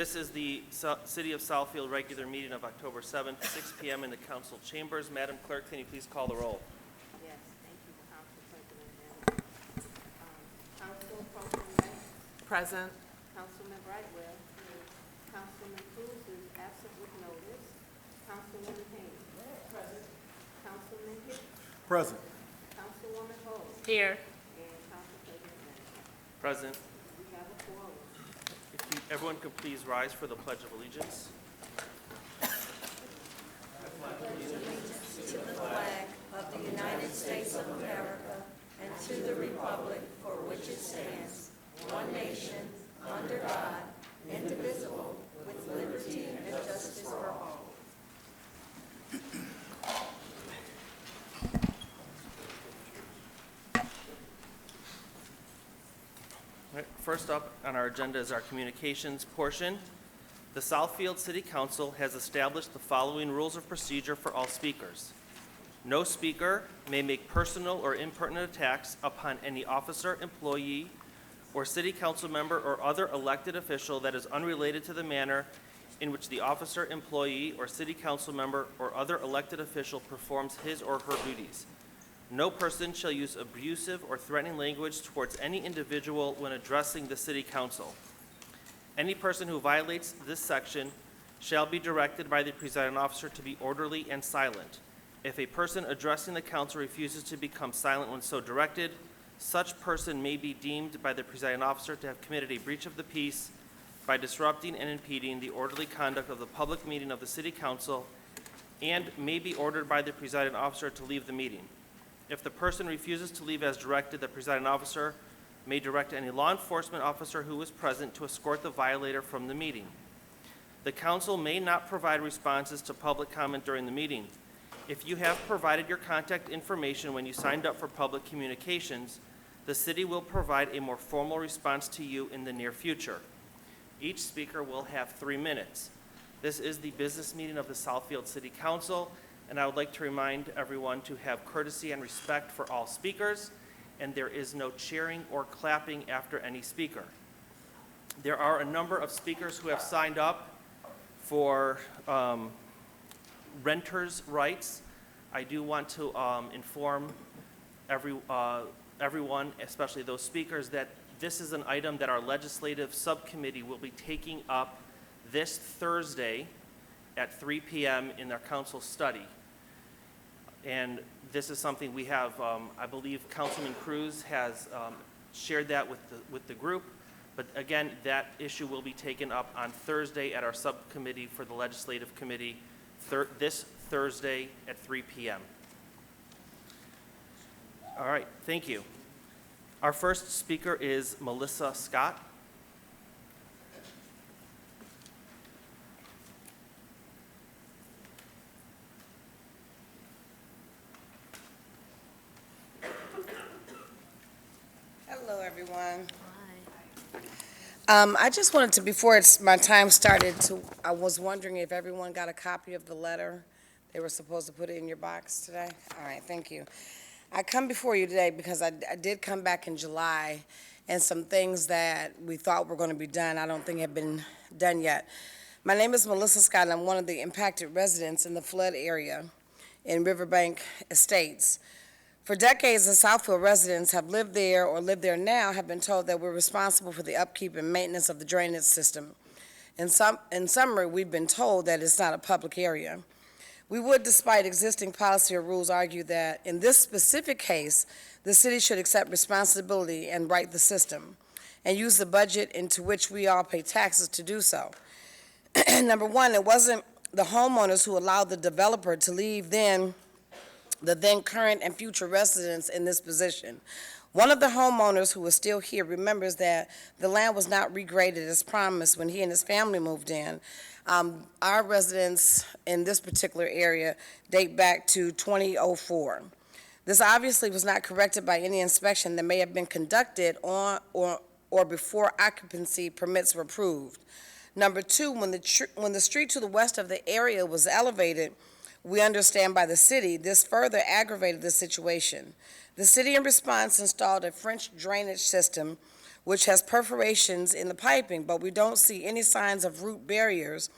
This is the City of Southfield regular meeting of October 7th, 6 p.m. in the council chambers. Madam Clerk, can you please call the roll? Yes, thank you, Council President. Council President Banks, Present. Councilman Brightwell, Councilman Cruz is absent with notice. Councilwoman Haynes. Present. Councilman Hicks, Present. Councilwoman Hall, Here. and Council President Banks. Present. We have a quorum. If everyone could please rise for the Pledge of Allegiance. To the flag of the United States of America and to the republic for which it stands, one nation, under God, indivisible, with liberty and justice for all. All right, first up on our agenda is our communications portion. The Southfield City Council has established the following rules of procedure for all speakers. No speaker may make personal or impertinent attacks upon any officer, employee, or city council member or other elected official that is unrelated to the manner in which the officer, employee, or city council member or other elected official performs his or her duties. No person shall use abusive or threatening language towards any individual when addressing the city council. Any person who violates this section shall be directed by the presiding officer to be orderly and silent. If a person addressing the council refuses to become silent when so directed, such person may be deemed by the presiding officer to have committed a breach of the peace by disrupting and impeding the orderly conduct of the public meeting of the city council and may be ordered by the presiding officer to leave the meeting. If the person refuses to leave as directed, the presiding officer may direct any law enforcement officer who is present to escort the violator from the meeting. The council may not provide responses to public comment during the meeting. If you have provided your contact information when you signed up for public communications, the city will provide a more formal response to you in the near future. Each speaker will have 3 minutes. This is the business meeting of the Southfield City Council, and I would like to remind everyone to have courtesy and respect for all speakers, and there is no cheering or clapping after any speaker. There are a number of speakers who have signed up for renters' rights. I do want to inform everyone, especially those speakers, that this is an item that our legislative subcommittee will be taking up this Thursday at 3 p.m. in their council study. And this is something we have, I believe Councilman Cruz has shared that with the group. But again, that issue will be taken up on Thursday at our subcommittee for the legislative committee this Thursday at 3 p.m. All right, thank you. Our first speaker is Melissa Scott. Hello, everyone. I just wanted to, before my time started, I was wondering if everyone got a copy of the letter they were supposed to put in your box today? All right, thank you. I come before you today because I did come back in July, and some things that we thought were going to be done, I don't think have been done yet. My name is Melissa Scott, and I'm one of the impacted residents in the flood area in Riverbank Estates. For decades, the Southfield residents have lived there or live there now have been told that we're responsible for the upkeep and maintenance of the drainage system. In summary, we've been told that it's not a public area. We would, despite existing policy or rules, argue that in this specific case, the city should accept responsibility and right the system and use the budget into which we all pay taxes to do so. Number one, it wasn't the homeowners who allowed the developer to leave the then current and future residents in this position. One of the homeowners who is still here remembers that the land was not regraded as promised when he and his family moved in. Our residents in this particular area date back to 2004. This obviously was not corrected by any inspection that may have been conducted on or before occupancy permits were approved. Number two, when the street to the west of the area was elevated, we understand by the city, this further aggravated the situation. The city in response installed a French drainage system which has perforations in the piping, but we don't see any signs of root barriers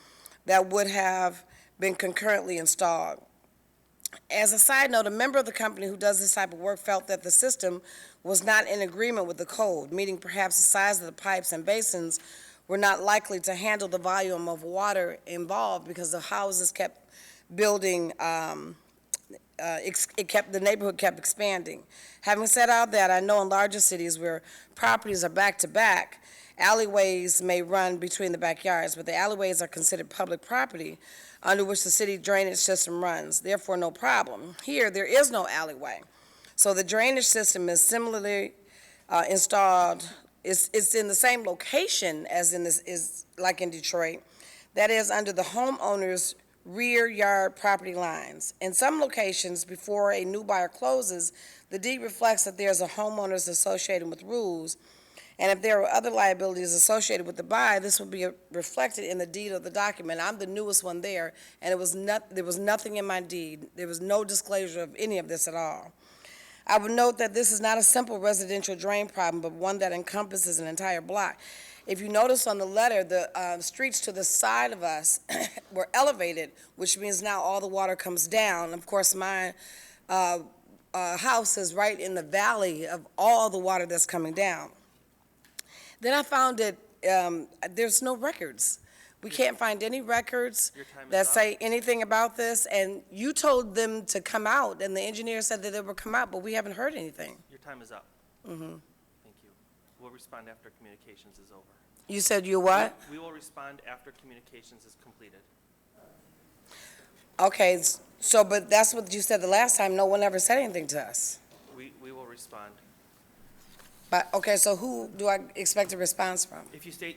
that would have been concurrently installed. As a side note, a member of the company who does this type of work felt that the system was not in agreement with the code, meaning perhaps the size of the pipes and basins were not likely to handle the volume of water involved because the houses kept building, the neighborhood kept expanding. Having said all that, I know in larger cities where properties are back-to-back, alleyways may run between the backyards, but the alleyways are considered public property under which the city drainage system runs, therefore no problem. Here, there is no alleyway. So the drainage system is similarly installed, it's in the same location as like in Detroit, that is under the homeowner's rear yard property lines. In some locations, before a new buyer closes, the deed reflects that there's a homeowners associated with rules, and if there are other liabilities associated with the buy, this will be reflected in the deed of the document. I'm the newest one there, and there was nothing in my deed. There was no disclosure of any of this at all. I would note that this is not a simple residential drain problem, but one that encompasses an entire block. If you notice on the letter, the streets to the side of us were elevated, which means now all the water comes down. Of course, my house is right in the valley of all the water that's coming down. Then I found that there's no records. We can't find any records that say anything about this, and you told them to come out, and the engineer said that they would come out, but we haven't heard anything. Your time is up. Mm-hmm. Thank you. We'll respond after communications is over. You said you what? We will respond after communications is completed. Okay, so, but that's what you said the last time. No one ever said anything to us. We will respond. But, okay, so who do I expect a response from? If you stay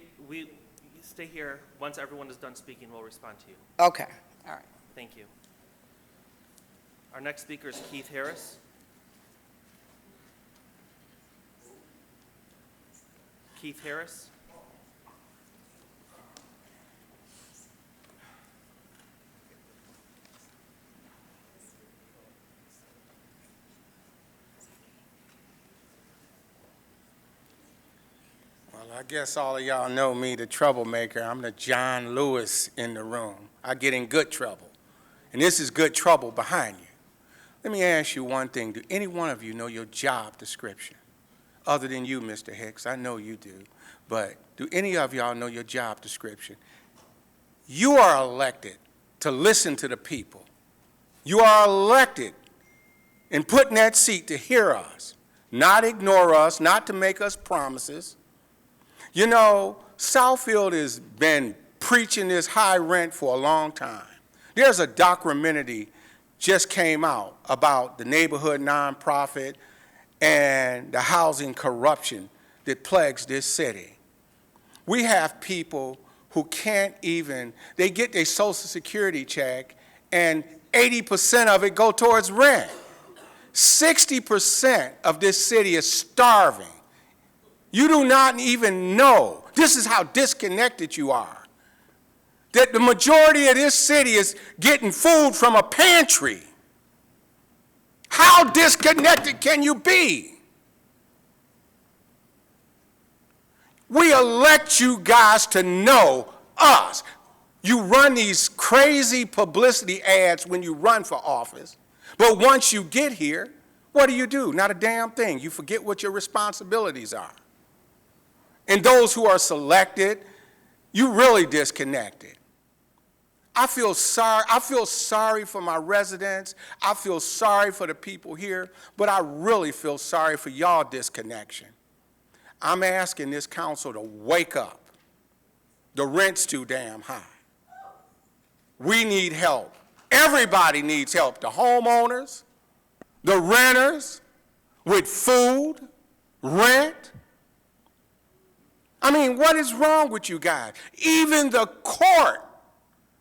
here, once everyone is done speaking, we'll respond to you. Okay, all right. Thank you. Our next speaker is Keith Harris. Keith Harris. Well, I guess all of y'all know me, the troublemaker. I'm the John Lewis in the room. I get in good trouble. And this is good trouble behind you. Let me ask you one thing. Do any one of you know your job description? Other than you, Mr. Hicks, I know you do. But do any of y'all know your job description? You are elected to listen to the people. You are elected and put in that seat to hear us, not ignore us, not to make us promises. You know, Southfield has been preaching this high rent for a long time. There's a documentary just came out about the neighborhood nonprofit and the housing corruption that plagues this city. We have people who can't even, they get their Social Security check and 80% of it go towards rent. 60% of this city is starving. You do not even know, this is how disconnected you are, that the majority of this city is getting food from a pantry. How disconnected can you be? We elect you guys to know us. You run these crazy publicity ads when you run for office, but once you get here, what do? Not a damn thing. You forget what your responsibilities are. And those who are selected, you really disconnected. I feel sorry for my residents. I feel sorry for the people here, but I really feel sorry for y'all disconnection. I'm asking this council to wake up. The rent's too damn high. We need help. Everybody needs help. The homeowners, the renters, with food, rent. I mean, what is wrong with you guys? Even the court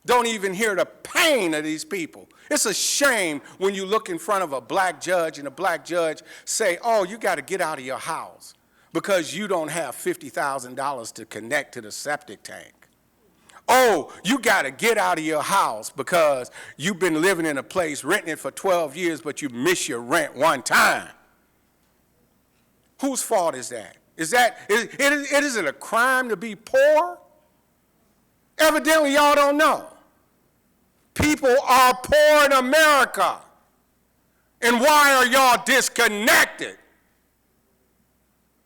don't even hear the pain of these people. It's a shame when you look in front of a black judge and a black judge say, oh, you got to get out of your house because you don't have $50,000 to connect to the septic tank. Oh, you got to get out of your house because you've been living in a place, renting it for 12 years, but you miss your rent one time. Whose fault is that? It isn't a crime to be poor? Evidently, y'all don't know. People are poor in America. And why are y'all disconnected?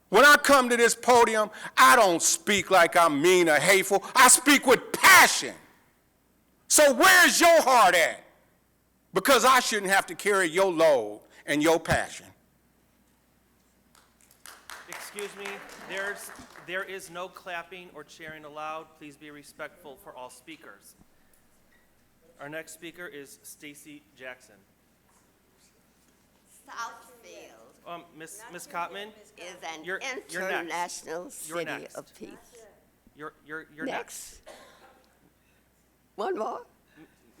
When I come to this podium, I don't speak like I'm mean or hateful. I speak with passion. So where's your heart at? Because I shouldn't have to carry your load and your passion. Excuse me, there is no clapping or cheering allowed. Please be respectful for all speakers. Our next speaker is Stacy Jackson. Southfield Ms. Cotman, is an You're next. international You're city next. of peace. you're next. One more.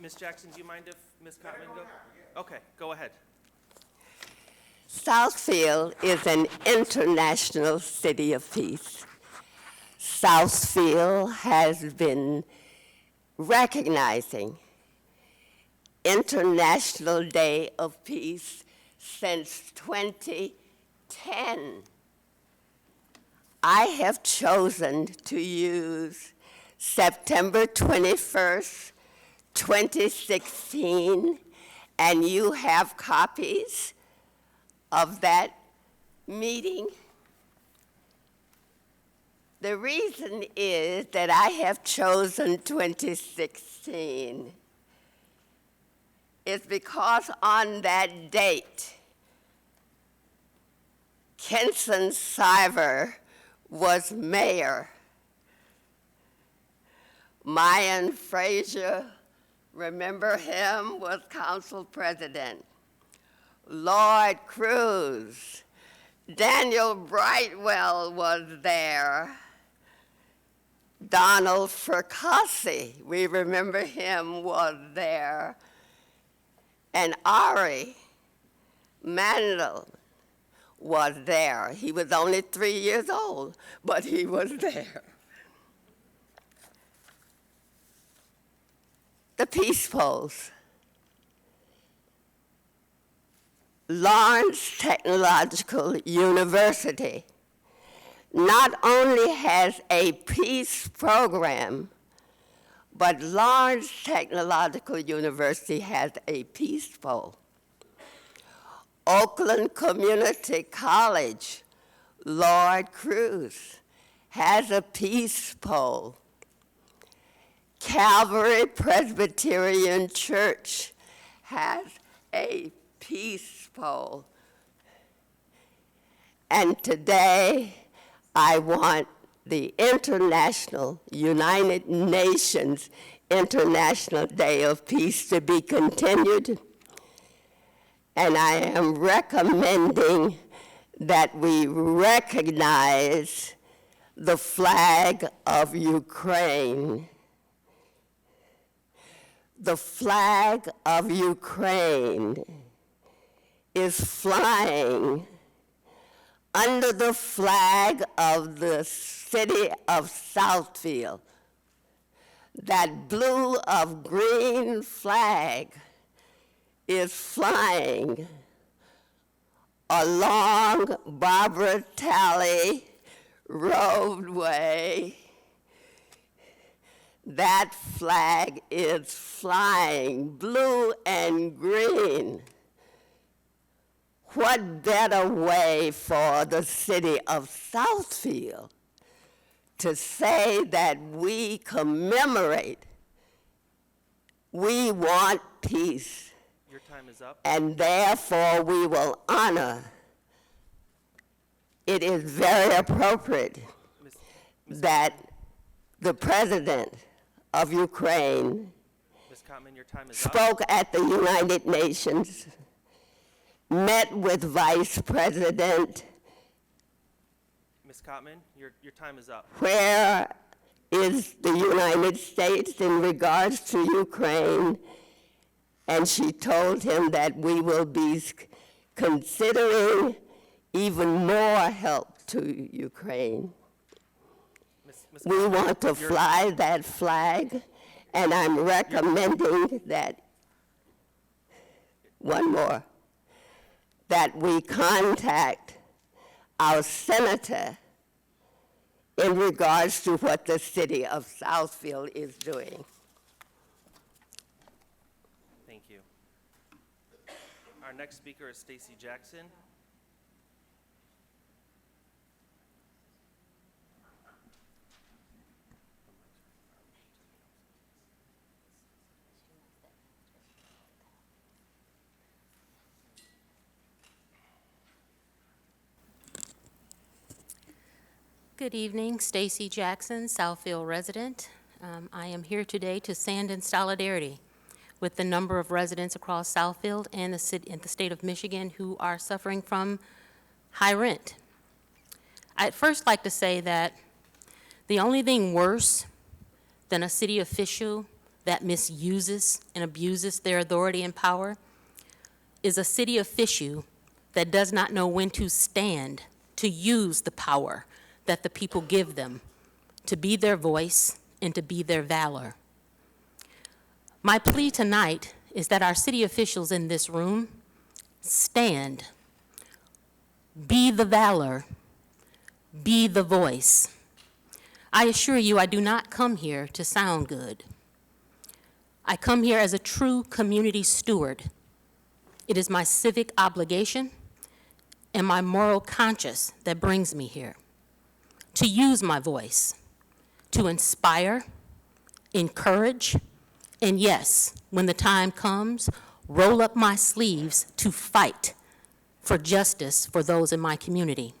Ms. Jackson, do you mind if Ms. Cotman go? Okay, go ahead. Southfield is an international city of peace. Southfield has been recognizing International Day of Peace since 2010. I have chosen to use September 21st, 2016, and you have copies of that meeting. The reason is that I have chosen 2016 is because on that date, Kenson Siver was mayor. Mayan Frazier, remember him, was council president. Lloyd Cruz, Daniel Brightwell was there. Donald Fracassi, we remember him, was there. And Ari Mandel was there. He was only 3 years old, but he was there. The Peace Post. Lawrence Technological University not only has a peace program, but Lawrence Technological University has a peace pole. Oakland Community College, Lloyd Cruz, has a peace pole. Calvary Presbyterian Church has a peace pole. And today, I want the International United Nations International Day of Peace to be continued. And I am recommending that we recognize the flag of Ukraine. The flag of Ukraine is flying under the flag of the city of Southfield. That blue of green flag is flying along Barbara Talley roadway. That flag is flying blue and green. What better way for the city of Southfield to say that we commemorate, we want peace, Your time is up. and therefore we will honor. It is very appropriate Ms. that the president of Ukraine Ms. Cotman, your time is up. spoke at the United Nations, met with Vice President. Ms. Cotman, your time is up. Where is the United States in regards to Ukraine? And she told him that we will be considering even more help to Ukraine. Ms. We Cotman, want to your- fly that flag, and I'm recommending that, one more, that we contact our senator in regards to what the city of Southfield is doing. Thank you. Our next speaker is Stacy Jackson. Good evening, Stacy Jackson, Southfield resident. I am here today to stand in solidarity with the number of residents across Southfield and the state of Michigan who are suffering from high rent. I'd first like to say that the only thing worse than a city official that misuses and abuses their authority and power is a city official that does not know when to stand to use the power that the people give them to be their voice and to be their valor. My plea tonight is that our city officials in this room stand, be the valor, be the voice. I assure you I do not come here to sound good. I come here as a true community steward. It is my civic obligation and my moral conscience that brings me here, to use my voice, to inspire, encourage, and yes, when the time comes, roll up my sleeves to fight for justice for those in my community,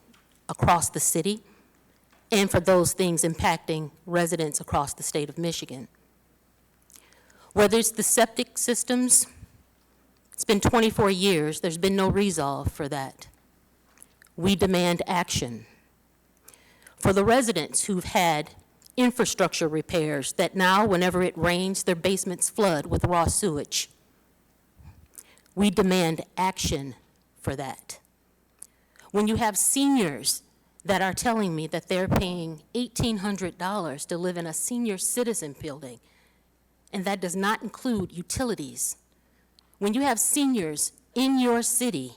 across the city, and for those things impacting residents across the state of Michigan. Whether it's the septic systems, it's been 24 years, there's been no resolve for that. We demand action. For the residents who've had infrastructure repairs that now, whenever it rains, their basements flood with raw sewage. We demand action for that. When you have seniors that are telling me that they're paying $1,800 to live in a senior citizen building, and that does not include utilities. When you have seniors in your city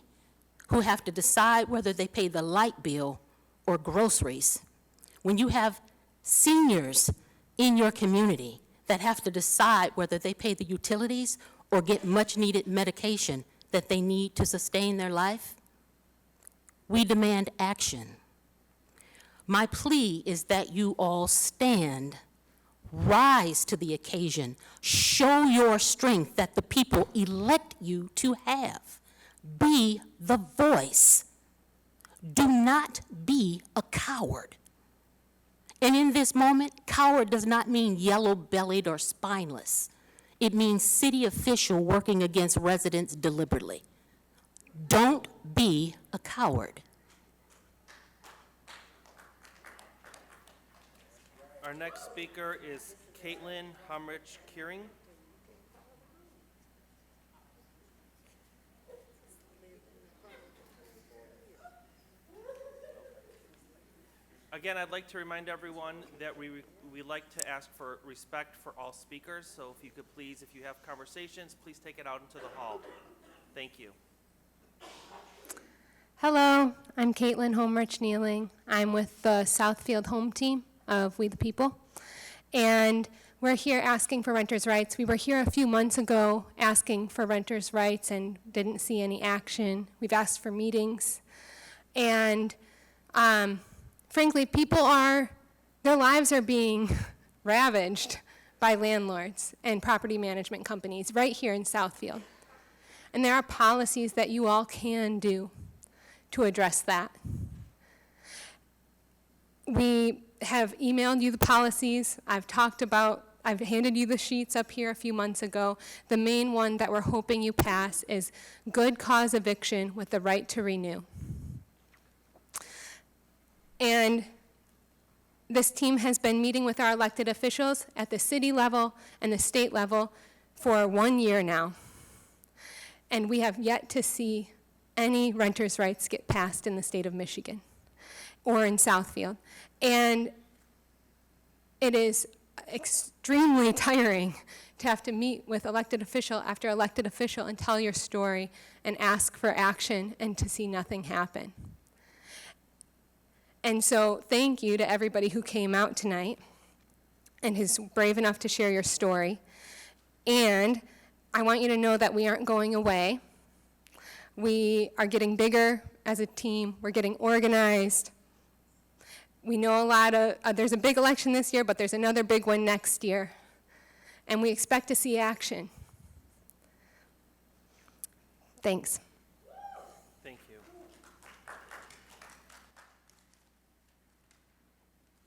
who have to decide whether they pay the light bill or groceries, when you have seniors in your community that have to decide whether they pay the utilities or get much-needed medication that they need to sustain their life, we demand action. My plea is that you all stand, rise to the occasion, show your strength that the people elect you to have. Be the voice. Do not be a coward. And in this moment, coward does not mean yellow-bellied or spineless. It means city official working against residents deliberately. Don't be a coward. Our next speaker is Caitlin Humrich-Kearing. Again, I'd like to remind everyone that we like to ask for respect for all speakers, so if you could please, if you have conversations, please take it out into the hall. Thank you. Hello, I'm Caitlin Homrich-Nealing. I'm with the Southfield home team of We the People, and we're here asking for renters' rights. We were here a few months ago asking for renters' rights and didn't see any action. We've asked for meetings, and frankly, their lives are being ravaged by landlords and property management companies right here in Southfield. And there are policies that you all can do to address that. We have emailed you the policies. I've handed you the sheets up here a few months ago. The main one that we're hoping you pass is good cause eviction with the right to renew. And this team has been meeting with our elected officials at the city level and the state level for 1 year now. And we have yet to see any renters' rights get passed in the state of Michigan or in Southfield. And it is extremely tiring to have to meet with elected official after elected official and tell your story and ask for action and to see nothing happen. And so thank you to everybody who came out tonight and is brave enough to share your story. And I want you to know that we aren't going away. We are getting bigger as a team. We're getting organized. We know there's a big election this year, but there's another big one next year. And we expect to see action. Thanks. Thank you.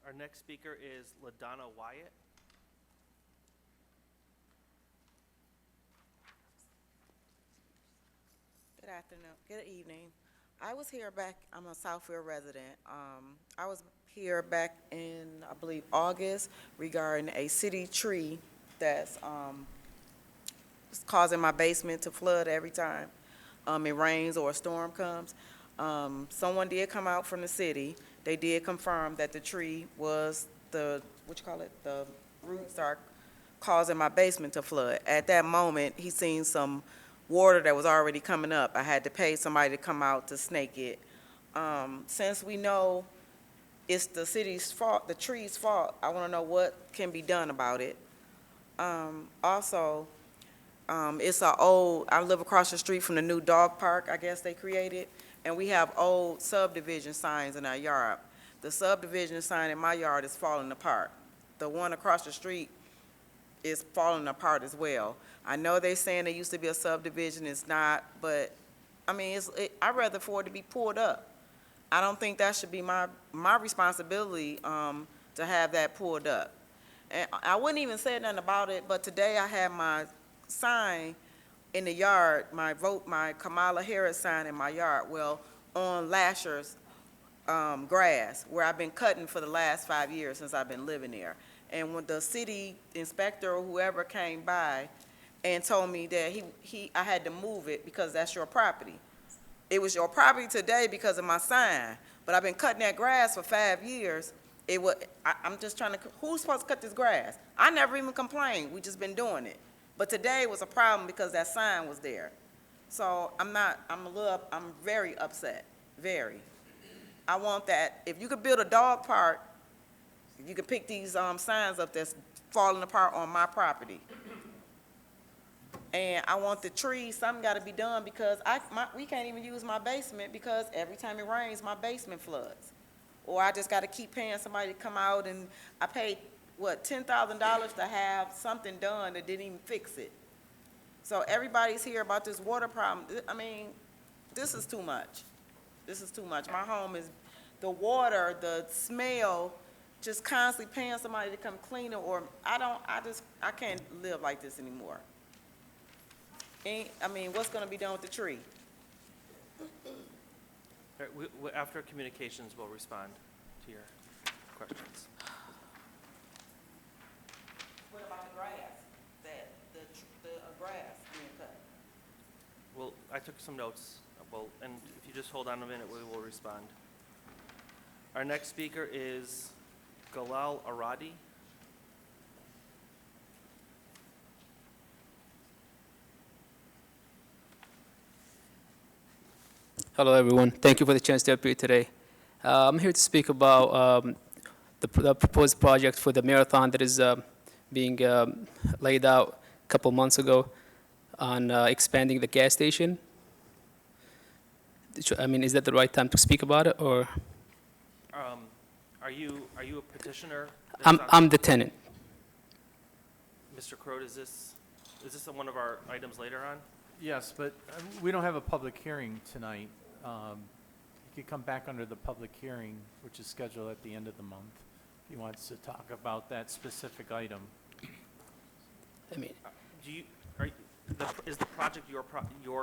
Our next speaker is LaDonna Wyatt. Good afternoon, good evening. I was here back, I'm a Southfield resident. I was here back in, I believe, August regarding a city tree that's causing my basement to flood every time it rains or a storm comes. Someone did come out from the city. They did confirm that the tree was the roots are causing my basement to flood. At that moment, he seen some water that was already coming up. I had to pay somebody to come out to snake it. Since we know it's the city's fault, the tree's fault, I want to know what can be done about it. Also, it's I live across the street from the new dog park, I guess they created, and we have old subdivision signs in our yard. The subdivision sign in my yard is falling apart. The one across the street is falling apart as well. I know they're saying there used to be a subdivision, it's not, but, I mean, I'd rather for it to be pulled up. I don't think that should be my responsibility, to have that pulled up. And I wouldn't even say nothing about it, but today I had my sign in the yard, my Kamala Harris sign in my yard, well, on Lasher's, grass, where I've been cutting for the last 5 years since I've been living there. And when the city inspector or whoever came by and told me that I had to move it because that's your property. It was your property today because of my sign, but I've been cutting that grass for 5 years. I'm just trying to, who's supposed to cut this grass? I never even complained, we just been doing it. But today was a problem because that sign was there. So I'm very upset, very. I want that, if you could build a dog park, you could pick these signs up that's falling apart on my property. And I want the trees, something gotta be done because we can't even use my basement because every time it rains, my basement floods. Or I just gotta keep paying somebody to come out and I paid, $10,000 to have something done that didn't even fix it. So everybody's here about this water problem. I mean, this is too much. This is too much. My home is, the water, the smell, just constantly paying somebody to come clean it, or I can't live like this anymore. What's gonna be done with the tree? All right, after communications, we'll respond to your questions. What about the grass, the grass being cut? Well, I took some notes, and if you just hold on a minute, we will respond. Our next speaker is Galal Aradi. Hello, everyone. Thank you for the chance to appear today. I'm here to speak about the proposed project for the marathon that is being laid out a couple months ago on expanding the gas station. Is that the right time to speak about it, or? Are you a petitioner? I'm the tenant. Mr. Crow, is this one of our items later on? Yes, but we don't have a public hearing tonight. You could come back under the public hearing, which is scheduled at the end of the month. If he wants to talk about that specific item. Is the project your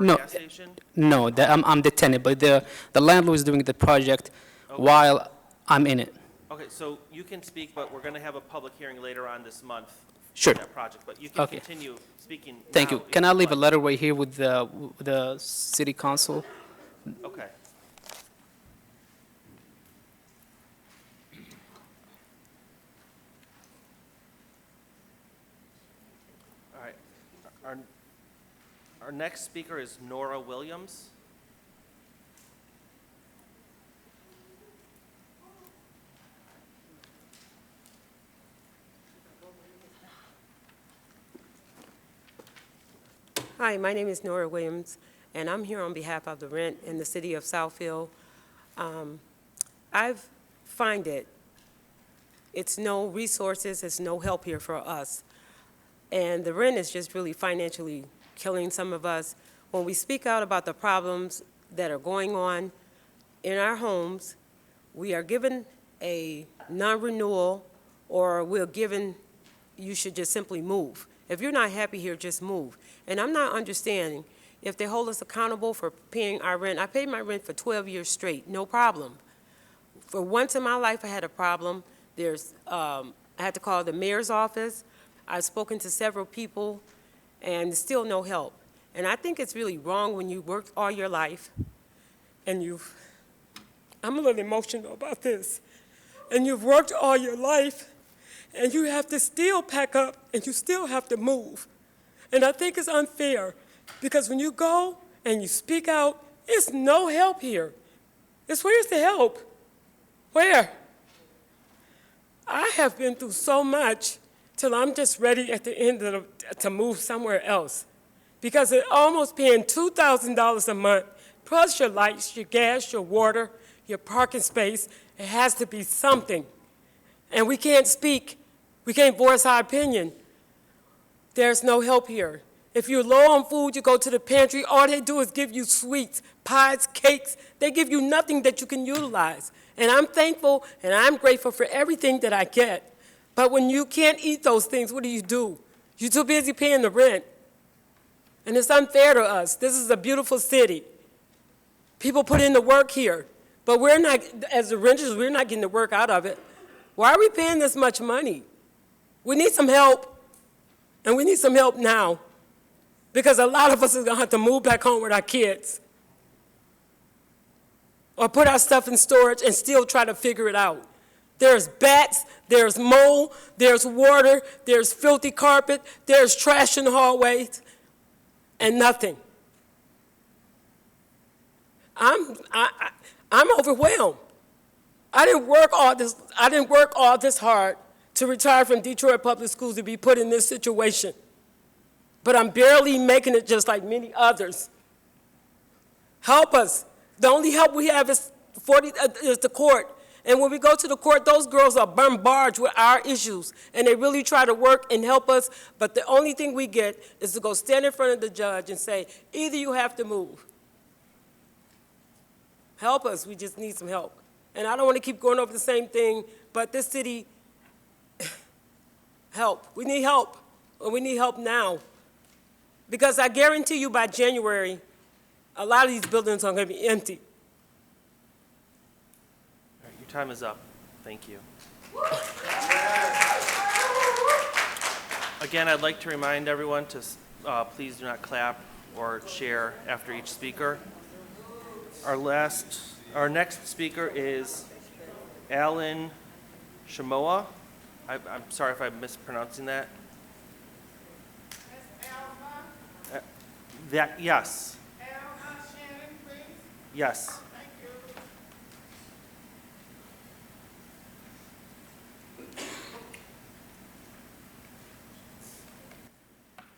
No, gas station? No, I'm the tenant, but the landlord is doing the project while I'm in it. Okay, so you can speak, but we're going to have a public hearing later on this month. Sure. For that project, but you can Okay. continue speaking. Thank now you. if Can I you'd leave a like. letter right here with the city council? Okay. All right. Our next speaker is Nora Williams. Hi, my name is Nora Williams, and I'm here on behalf of the rent in the city of Southfield. I find it's no resources, it's no help here for us. And the rent is just really financially killing some of us. When we speak out about the problems that are going on in our homes, we are given a non-renewal, or we're given, you should just simply move. If you're not happy here, just move. And I'm not understanding, if they hold us accountable for paying our rent, I paid my rent for 12 years straight, no problem. For once in my life, I had a problem. I had to call the mayor's office. I've spoken to several people, and still no help. And I think it's really wrong when you worked all your life, and I'm a little emotional about this, and you've worked all your life, and you have to still pack up, and you still have to move. And I think it's unfair, because when you go and you speak out, it's no help here. Where's the help? Where? I have been through so much till I'm just ready at the end of to move somewhere else. Because it's almost paying $2,000 a month, plus your lights, your gas, your water, your parking space. It has to be something. And we can't speak. We can't voice our opinion. There's no help here. If you're low on food, you go to the pantry. All they do is give you sweets, pies, cakes. They give you nothing that you can utilize. And I'm thankful and I'm grateful for everything that I get. But when you can't eat those things, what do? You're too busy paying the rent. And it's unfair to us. This is a beautiful city. People put in the work here. But we're not, as the renters, we're not getting the work out of it. Why are we paying this much money? We need some help. And we need some help now. Because a lot of us are going to have to move back home with our kids. Or put our stuff in storage and still try to figure it out. There's bats, there's mold, there's water, there's filthy carpet, there's trash in the hallways, and nothing. I'm overwhelmed. I didn't work all this hard to retire from Detroit Public Schools to be put in this situation. But I'm barely making it just like many others. Help us. The only help we have is the court. And when we go to the court, those girls are bombarded with our issues. And they really try to work and help us. But the only thing we get is to go stand in front of the judge and say, either you have to move. Help us. We just need some help. And I don't want to keep going over the same thing, but this city, help. We need help. And we need help now. Because I guarantee you by January, a lot of these buildings are going to be empty. All right, your time is up. Thank you. Again, I'd like to remind everyone to please do not clap or cheer after each speaker. Our next speaker is Alan Shamoa. I'm sorry if I'm mispronouncing that. Yes. Yes.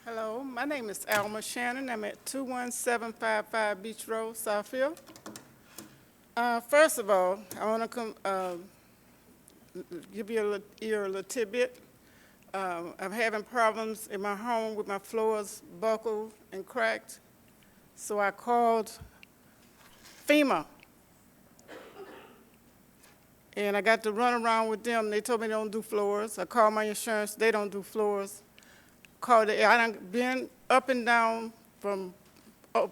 Hello, my name is Alma Shannon. I'm at 21755 Beach Road, Southfield. First of all, I want to give you a little tidbit. I'm having problems in my home with my floors buckled and cracked, so I called FEMA. And I got to run around with them. They told me they don't do floors. I called my insurance. They don't do floors. I done been up and down from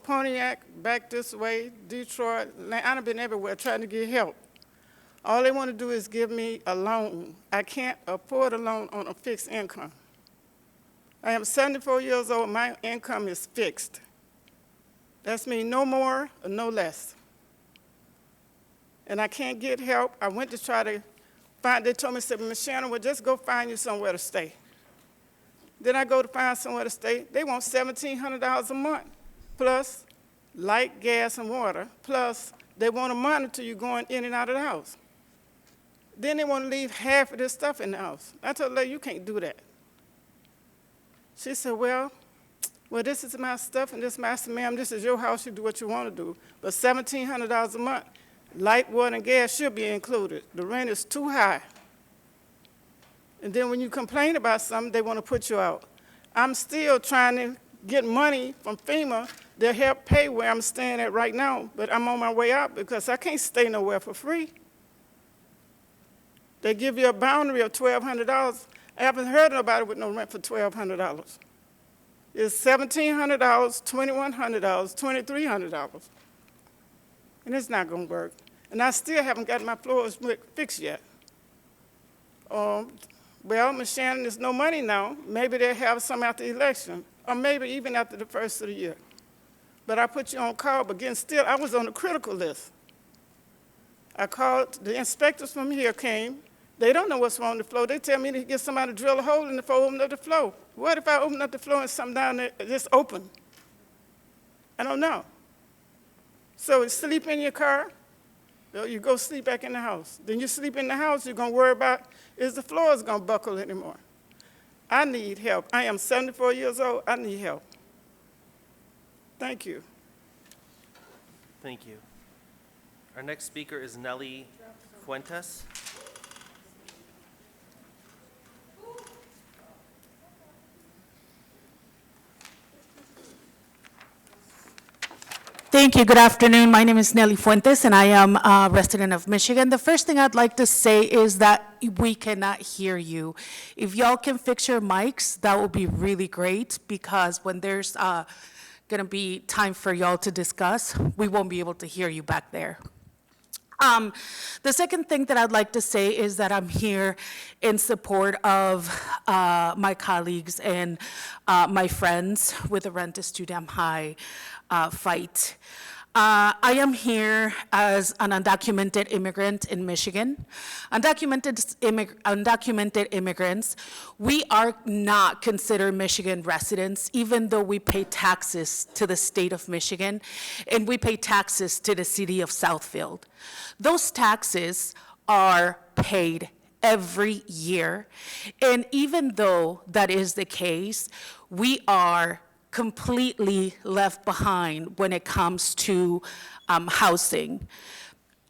Pontiac back this way, Detroit. I done been everywhere trying to get help. All they want to do is give me a loan. I can't afford a loan on a fixed income. I am 74 years old. My income is fixed. That's mean no more or no less. And I can't get help. I went to try to find, they told me, said, Ms. Shannon, well, just go find you somewhere to stay. Then I go to find somewhere to stay. They want $1,700 a month, plus light, gas, and water, plus they want to monitor you going in and out of the house. Then they want to leave half of this stuff in the house. I told her, you can't do that. She said, well, well, this is my stuff and this, master, ma'am, this is your house, you do what you want to do. But $1,700 a month, light, water, and gas should be included. The rent is too high. And then when you complain about something, they want to put you out. I'm still trying to get money from FEMA to help pay where I'm staying at right now, but I'm on my way out because I can't stay nowhere for free. They give you a boundary of $1,200. I haven't heard of nobody with no rent for $1,200. It's $1,700, $2,100, $2,300. And it's not going to work. And I still haven't got my floors fixed yet. Well, Ms. Shannon, there's no money now. Maybe they'll have some after the election, or maybe even after the first of the year. But I put you on call, but again, still, I was on the critical list. I called, the inspectors from here came. They don't know what's wrong with the floor. They tell me to get somebody to drill a hole in the floor, open up the floor. What if I open up the floor and something down there just open? I don't know. So sleep in your car, or you go sleep back in the house. Then you sleep in the house, you're going to worry about, is the floors going to buckle anymore? I need help. I am 74 years old. I need help. Thank you. Thank you. Our next speaker is Nelly Fuentes. Thank you. Good afternoon. My name is Nelly Fuentes, and I am a resident of Michigan. The first thing I'd like to say is that we cannot hear you. If y'all can fix your mics, that would be really great, because when there's going to be time for y'all to discuss, we won't be able to hear you back there. The second thing that I'd like to say is that I'm here in support of my colleagues and my friends with the Rent is Too Damn High fight. I am here as an undocumented immigrant in Michigan. Undocumented immigrants, we are not considered Michigan residents, even though we pay taxes to the state of Michigan and we pay taxes to the city of Southfield. Those taxes are paid every year, and even though that is the case, we are completely left behind when it comes to housing.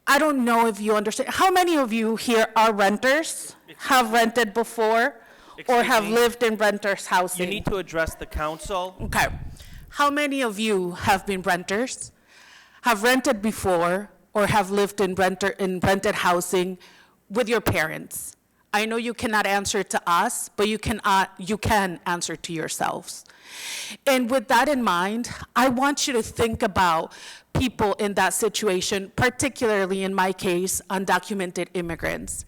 I don't know if you understand. How many of you here are renters, have rented before, or have lived in renters' housing? You need to address the council. Okay. How many of you have been renters, have rented before, or have lived in rented housing with your parents? I know you cannot answer to us, but you can answer to yourselves. And with that in mind, I want you to think about people in that situation, particularly in my case, undocumented immigrants,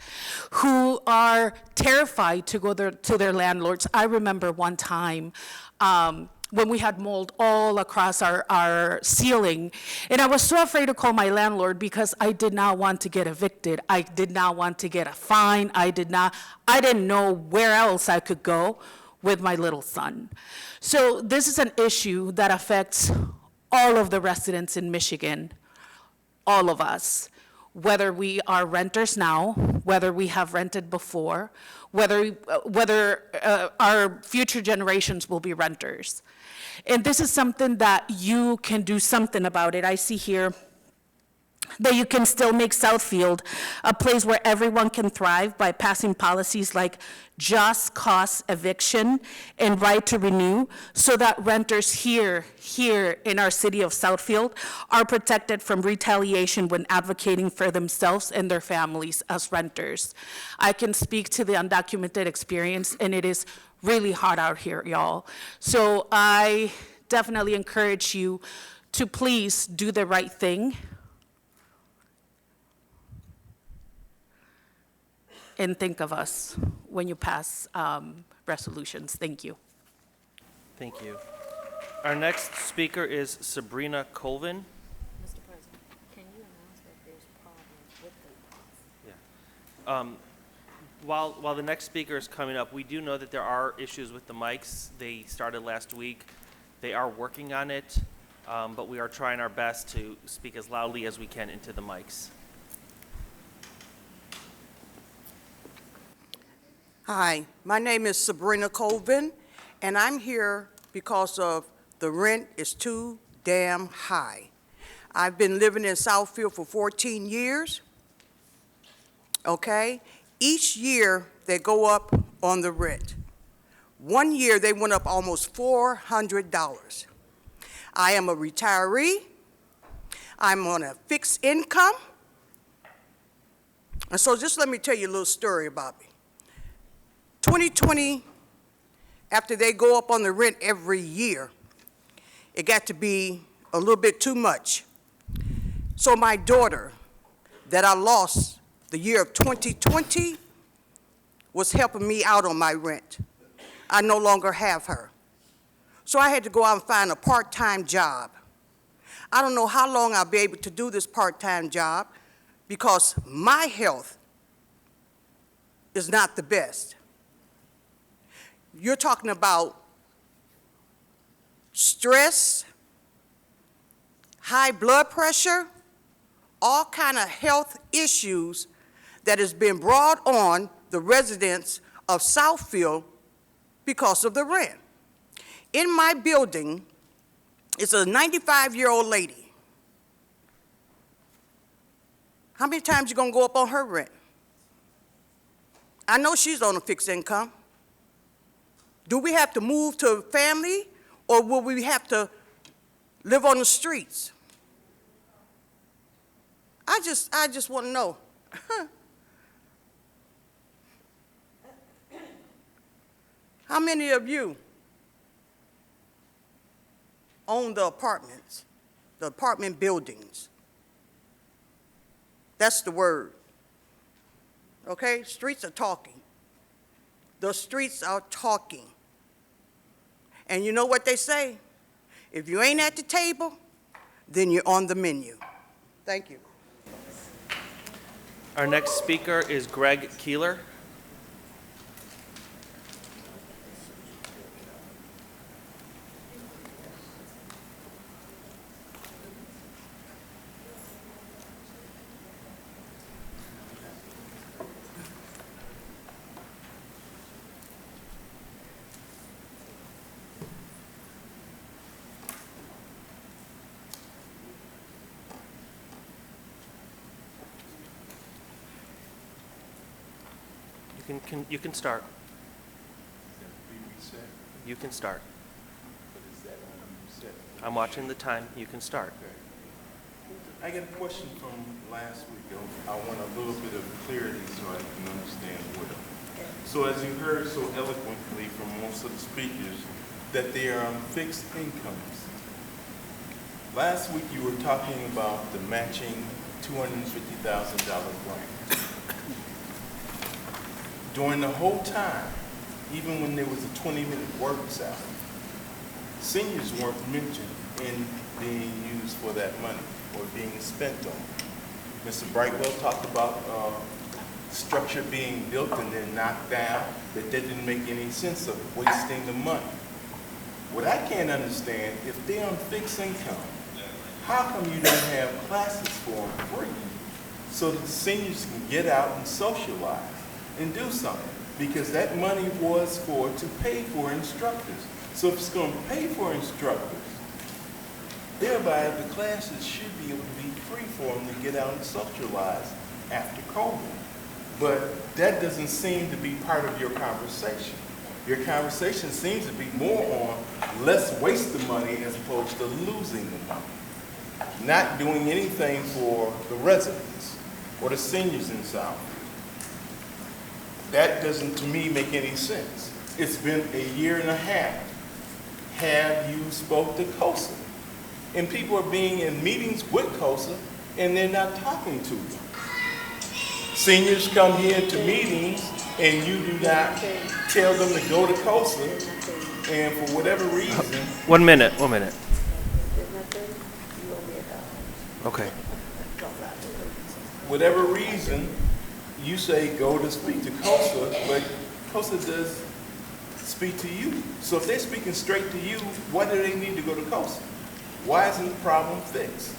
who are terrified to go to their landlords. I remember one time when we had mold all across our ceiling, and I was so afraid to call my landlord because I did not want to get evicted. I did not want to get a fine. I didn't know where else I could go with my little son. So this is an issue that affects all of the residents in Michigan, all of us, whether we are renters now, whether we have rented before, whether our future generations will be renters. And this is something that you can do something about it. I see here that you can still make Southfield a place where everyone can thrive by passing policies like just cause eviction and right to renew, so that renters here in our city of Southfield are protected from retaliation when advocating for themselves and their families as renters. I can speak to the undocumented experience, and it is really hot out here, y'all. So I definitely encourage you to please do the right thing and think of us when you pass resolutions. Thank you. Thank you. Our next speaker is Sabrina Colvin. Mr. President, can you announce that there's problems with the box? While the next speaker is coming up, we do know that there are issues with the mics. They started last week. They are working on it, but we are trying our best to speak as loudly as we can into the mics. Hi, my name is Sabrina Colvin, and I'm here because of the rent is too damn high. I've been living in Southfield for 14 years, okay? Each year, they go up on the rent. One year, they went up almost $400. I am a retiree. I'm on a fixed income. And so just let me tell you a little story about me. 2020, after they go up on the rent every year, it got to be a little bit too much. So my daughter, that I lost the year of 2020, was helping me out on my rent. I no longer have her. So I had to go out and find a part-time job. I don't know how long I'll be able to do this part-time job because my health is not the best. You're talking about stress, high blood pressure, all kind of health issues that has been brought on the residents of Southfield because of the rent. In my building, it's a 95-year-old lady. How many times you gonna go up on her rent? I know she's on a fixed income. Do we have to move to a family, or will we have to live on the streets? I just want to know. How many of you own the apartments, the apartment buildings? That's the word. Okay? Streets are talking. The streets are talking. And you know what they say? If you ain't at the table, then you're on the menu. Thank you. Our next speaker is Greg Keeler. You can start. You can start. I'm watching the time. You can start. I got a question from last week. I want a little bit of clarity so I can understand what. So as you heard so eloquently from most of the speakers, that they are on fixed incomes. Last week you were talking about the matching $250,000 grant. During the whole time, even when there was a 20-minute work salary, seniors weren't mentioned in being used for that money or being spent on. Mr. Brightwell talked about structure being built and then knocked down, that didn't make any sense of wasting the money. What I can't understand, if they're on fixed income, how come you don't have classes for them free so that the seniors can get out and socialize and do something? Because that money was to pay for instructors. So if it's going to pay for instructors, thereby the classes should be able to be free for them to get out and socialize after COVID. But that doesn't seem to be part of your conversation. Your conversation seems to be more on let's waste the money as opposed to losing the money. Not doing anything for the residents or the seniors in South. That doesn't, to me, make any sense. It's been a year and a half. Have you spoke to COSA? And people are being in meetings with COSA and they're not talking to them. Seniors come here to meetings and you do not tell them to go to COSA, and for whatever reason. 1 minute. Okay. Whatever reason, you say go to speak to COSA, but COSA does speak to you. So if they're speaking straight to you, why do they need to go to COSA? Why isn't the problem fixed?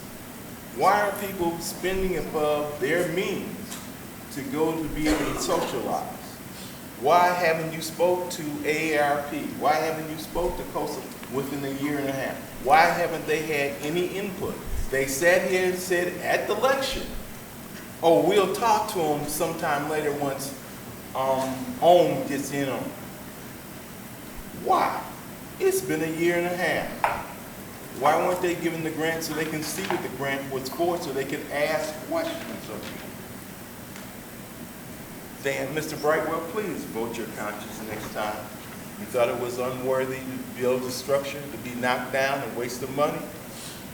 Why are people spending above their means to go to be able to socialize? Why haven't you spoke to AARP? Why haven't you spoke to COSA within a year and a half? Why haven't they had any input? They sat here and said at the lecture, oh, we'll talk to them sometime later once OHM gets in on it. Why? It's been a year and a half. Why weren't they given the grant so they can see what the grant was for, so they can ask questions of you? Dan, Mr. Brightwell, please vote your conscience next time. You thought it was unworthy to build a structure to be knocked down and waste the money?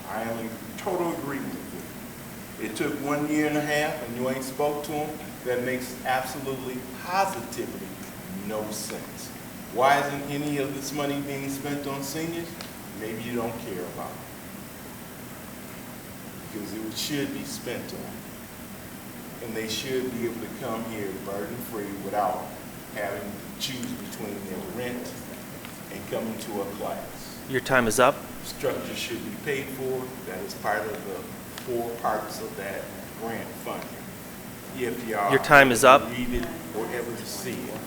I am in total agreement with you. It took 1 year and a half and you ain't spoke to them. That makes absolutely, positively no sense. Why isn't any of this money being spent on seniors? Maybe you don't care about it. Because it should be spent on. And they should be able to come here burden-free without having to choose between their rent and coming to a class. Your time is up. Structure should be paid for. That is part of the 4 parts of that grant funding. If y'all Your time is up. read it or ever see it.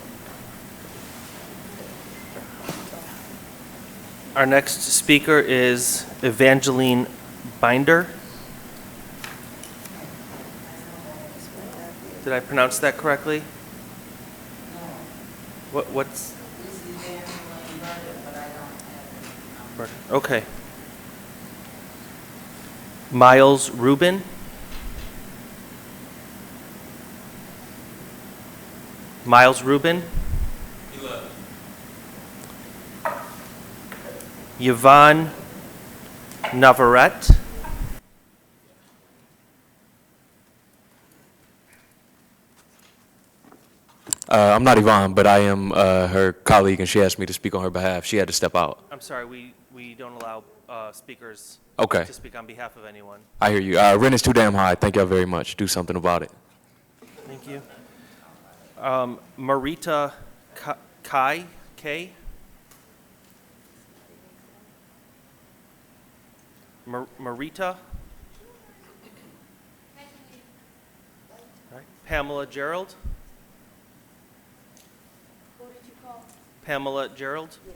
Our next speaker is Evangeline Binder. Did I pronounce that correctly? What's? Okay. Miles Rubin. Miles Rubin. Yvonne Navarrete. I'm not Yvonne, but I am her colleague, and she asked me to speak on her behalf. She had to step out. I'm sorry, we don't allow speakers Okay. to speak on behalf of anyone. I hear you. Rent is too damn high. Thank y'all very much. Do something about it. Thank you. Marita Kai. Marita. All right. Pamela Gerald. Who did you call? Pamela Gerald. Yeah,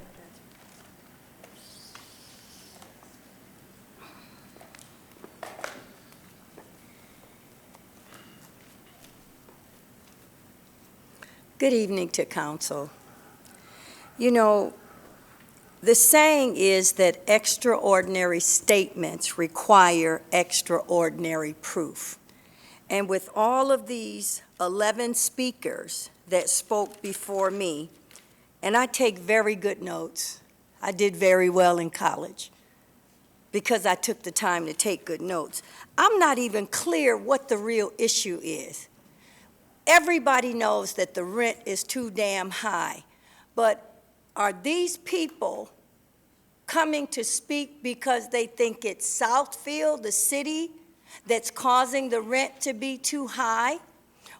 Good evening to council. You know, the saying is that extraordinary statements require extraordinary proof. And with all of these 11 speakers that spoke before me, and I take very good notes. I did very well in college because I took the time to take good notes. I'm not even clear what the real issue is. Everybody knows that the rent is too damn high, but are these people coming to speak because they think it's Southfield, the city, that's causing the rent to be too high?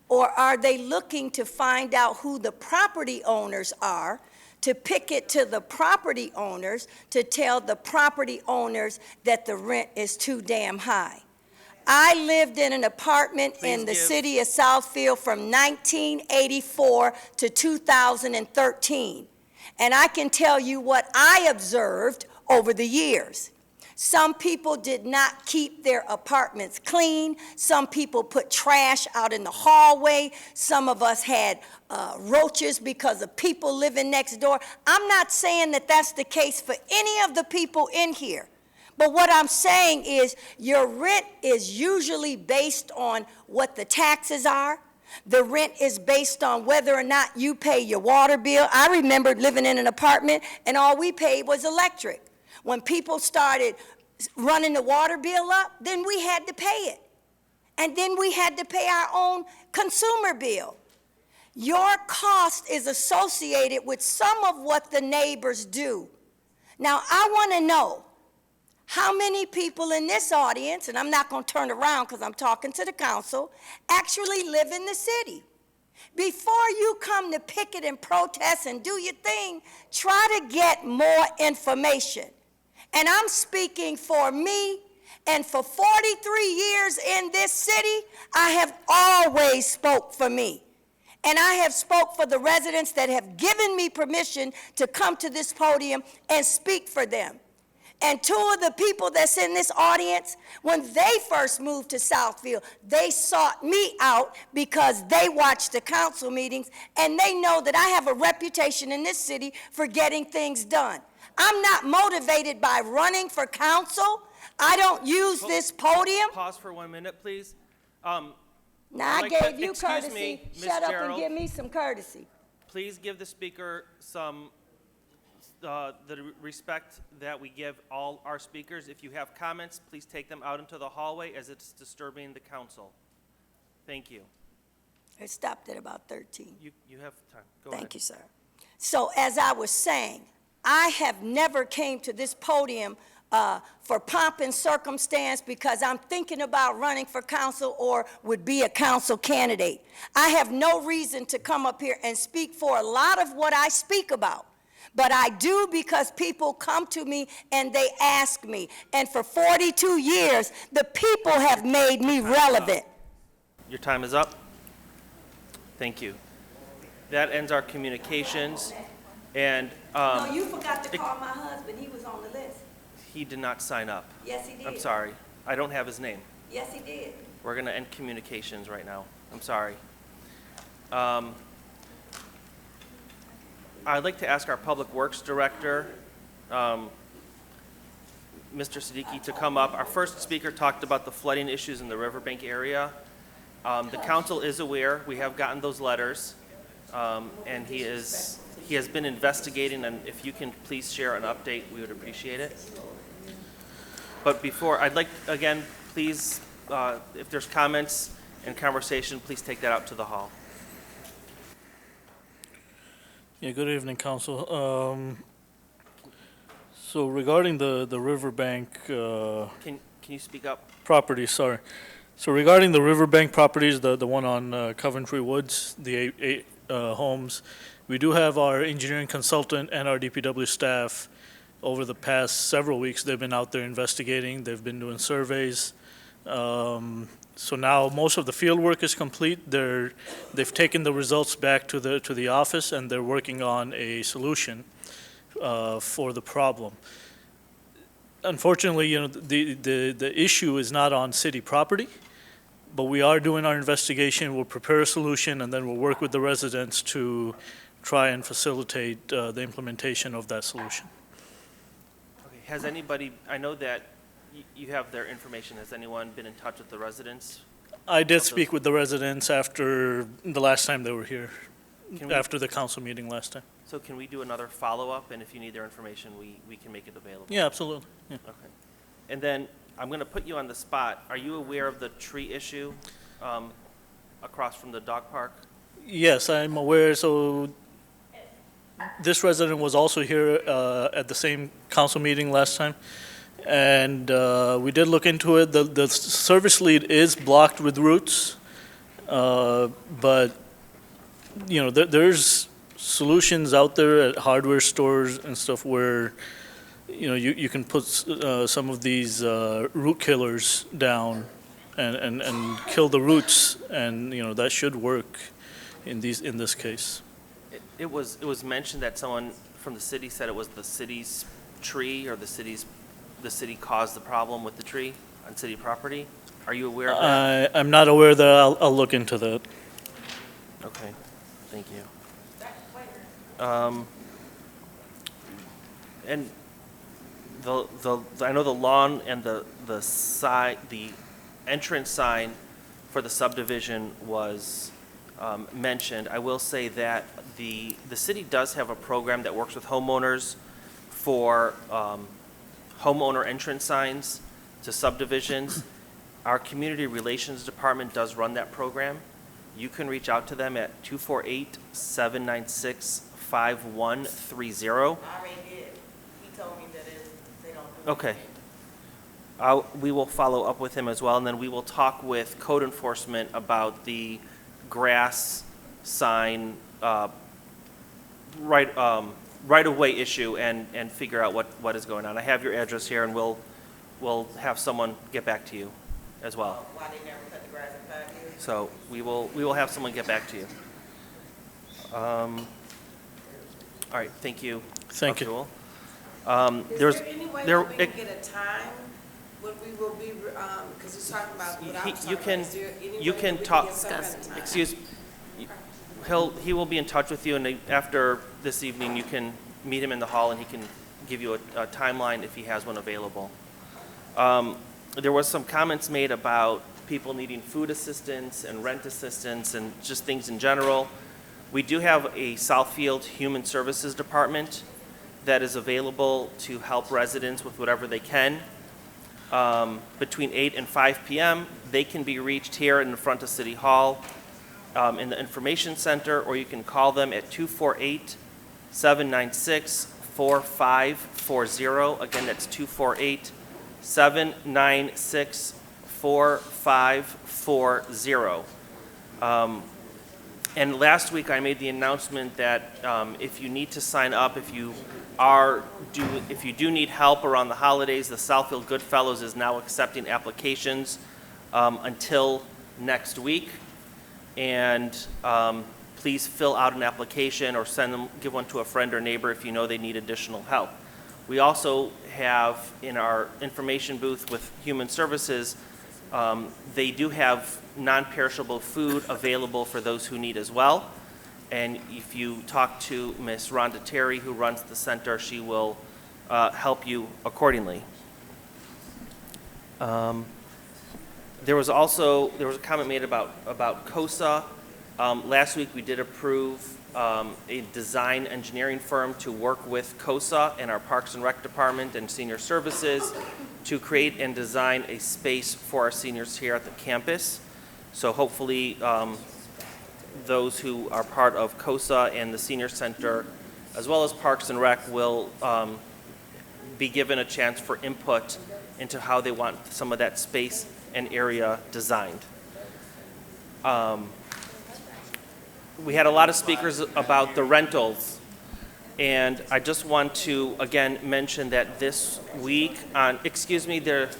Or are they looking to find out who the property owners are, to picket to the property owners, to tell the property owners that the rent is too damn high? I lived in an apartment in the city of Southfield from 1984 to 2013. And I can tell you what I observed over the years. Some people did not keep their apartments clean. Some people put trash out in the hallway. Some of us had roaches because of people living next door. I'm not saying that that's the case for any of the people in here. But what I'm saying is your rent is usually based on what the taxes are. The rent is based on whether or not you pay your water bill. I remember living in an apartment and all we paid was electric. When people started running the water bill up, then we had to pay it. And then we had to pay our own consumer bill. Your cost is associated with some of what the neighbors do. Now, I want to know how many people in this audience, and I'm not going to turn around because I'm talking to the council, actually live in the city. Before you come to picket and protest and do your thing, try to get more information. And I'm speaking for me, and for 43 years in this city, I have always spoke for me. And I have spoke for the residents that have given me permission to come to this podium and speak for them. And two of the people that's in this audience, when they first moved to Southfield, they sought me out because they watched the council meetings and they know that I have a reputation in this city for getting things done. I'm not motivated by running for council. I don't use this podium. Pause for 1 minute, please. Now, I gave you courtesy. Ms. Shut up and Gerald. give me some courtesy. Please give the speaker some, the respect that we give all our speakers. If you have comments, please take them out into the hallway as it's disturbing the council. Thank you. It stopped at about 13. You have time. Go ahead. Thank you, sir. So as I was saying, I have never came to this podium for pomp and circumstance because I'm thinking about running for council or would be a council candidate. I have no reason to come up here and speak for a lot of what I speak about. But I do because people come to me and they ask me. And for 42 years, the people have made me relevant. Your time is up. Thank you. That ends our communications. And No, you forgot to call my husband. He was on the list. he did not sign up. Yes, he did. I'm sorry. I don't have his name. Yes, he did. We're going to end communications right now. I'm sorry. I'd like to ask our Public Works Director, Mr. Siddiqui, to come up. Our first speaker talked about the flooding issues in the Riverbank area. The council is aware. We have gotten those letters, and he has been investigating, and if you can please share an update, we would appreciate it. But before, I'd like, again, please, if there's comments and conversation, please take that out to the hall. Yeah, good evening, Council. So regarding the Riverbank Can you speak up? properties, sorry. So regarding the Riverbank properties, the one on Coventry Woods, the eight homes, we do have our engineering consultant and our DPW staff. Over the past several weeks, they've been out there investigating. They've been doing surveys. So now most of the field work is complete. They've taken the results back to the office, and they're working on a solution for the problem. Unfortunately, the issue is not on city property, but we are doing our investigation. We'll prepare a solution, and then we'll work with the residents to try and facilitate the implementation of that solution. Okay. Has anybody, I know that you have their information. Has anyone been in touch with the residents? I did speak with the residents after the last time they were here, after the council meeting last time. So can we do another follow-up, and if you need their information, we can make it available? Yeah, absolutely. Yeah. Okay. And then I'm going to put you on the spot. Are you aware of the tree issue across from the dog park? Yes, I'm aware. So this resident was also here at the same council meeting last time. And we did look into it. The service lead is blocked with roots, but there's solutions out there at hardware stores and stuff where you can put some of these root killers down and kill the roots, and that should work in this case. It was mentioned that someone from the city said it was the city's tree, or the city caused the problem with the tree on city property. Are you aware of that? I'm not aware of that. I'll look into that. Okay, thank you. And I know the lawn and the entrance sign for the subdivision was mentioned. I will say that the city does have a program that works with homeowners for homeowner entrance signs to subdivisions. Our Community Relations Department does run that program. You can reach out to them at 248-796-5130. I already did. He told me that they don't do Okay. We will follow up with him as well, and then we will talk with code enforcement about the grass sign right-of-way issue and figure out what is going on. I have your address here, and we'll have someone get back to you as well. Why they never cut the grass in 5 years? So we will have someone get back to you. All right, thank you. Thank you. Abdul. Is There's, there any way there, that we can get a time when we will be, because he's talking about what I was you talking can, about. Is there any you way can that we talk, get some kind of time? excuse, he will be in touch with you, and after this evening, you can meet him in the hall, and he can give you a timeline if he has one available. There was some comments made about people needing food assistance and rent assistance and just things in general. We do have a Southfield Human Services Department that is available to help residents with whatever they can. Between 8 and 5 p.m., they can be reached here in the front of City Hall in the Information Center, or you can call them at 248-796-4540. Again, that's 248-796-4540. And last week, I made the announcement that if you need to sign up, if you do need help around the holidays, the Southfield Goodfellows is now accepting applications until next week. And please fill out an application or give one to a friend or neighbor if you know they need additional help. We also have in our information booth with Human Services, they do have non-perishable food available for those who need as well. And if you talk to Ms. Rhonda Terry, who runs the center, she will help you accordingly. There was a comment made about COSA. Last week we did approve a design engineering firm to work with COSA and our Parks and Rec Department and Senior Services to create and design a space for our seniors here at the campus. So hopefully those who are part of COSA and the Senior Center, as well as Parks and Rec, will be given a chance for input into how they want some of that space and area designed. We had a lot of speakers about the rentals, and I just want to again mention that this week on, excuse me, the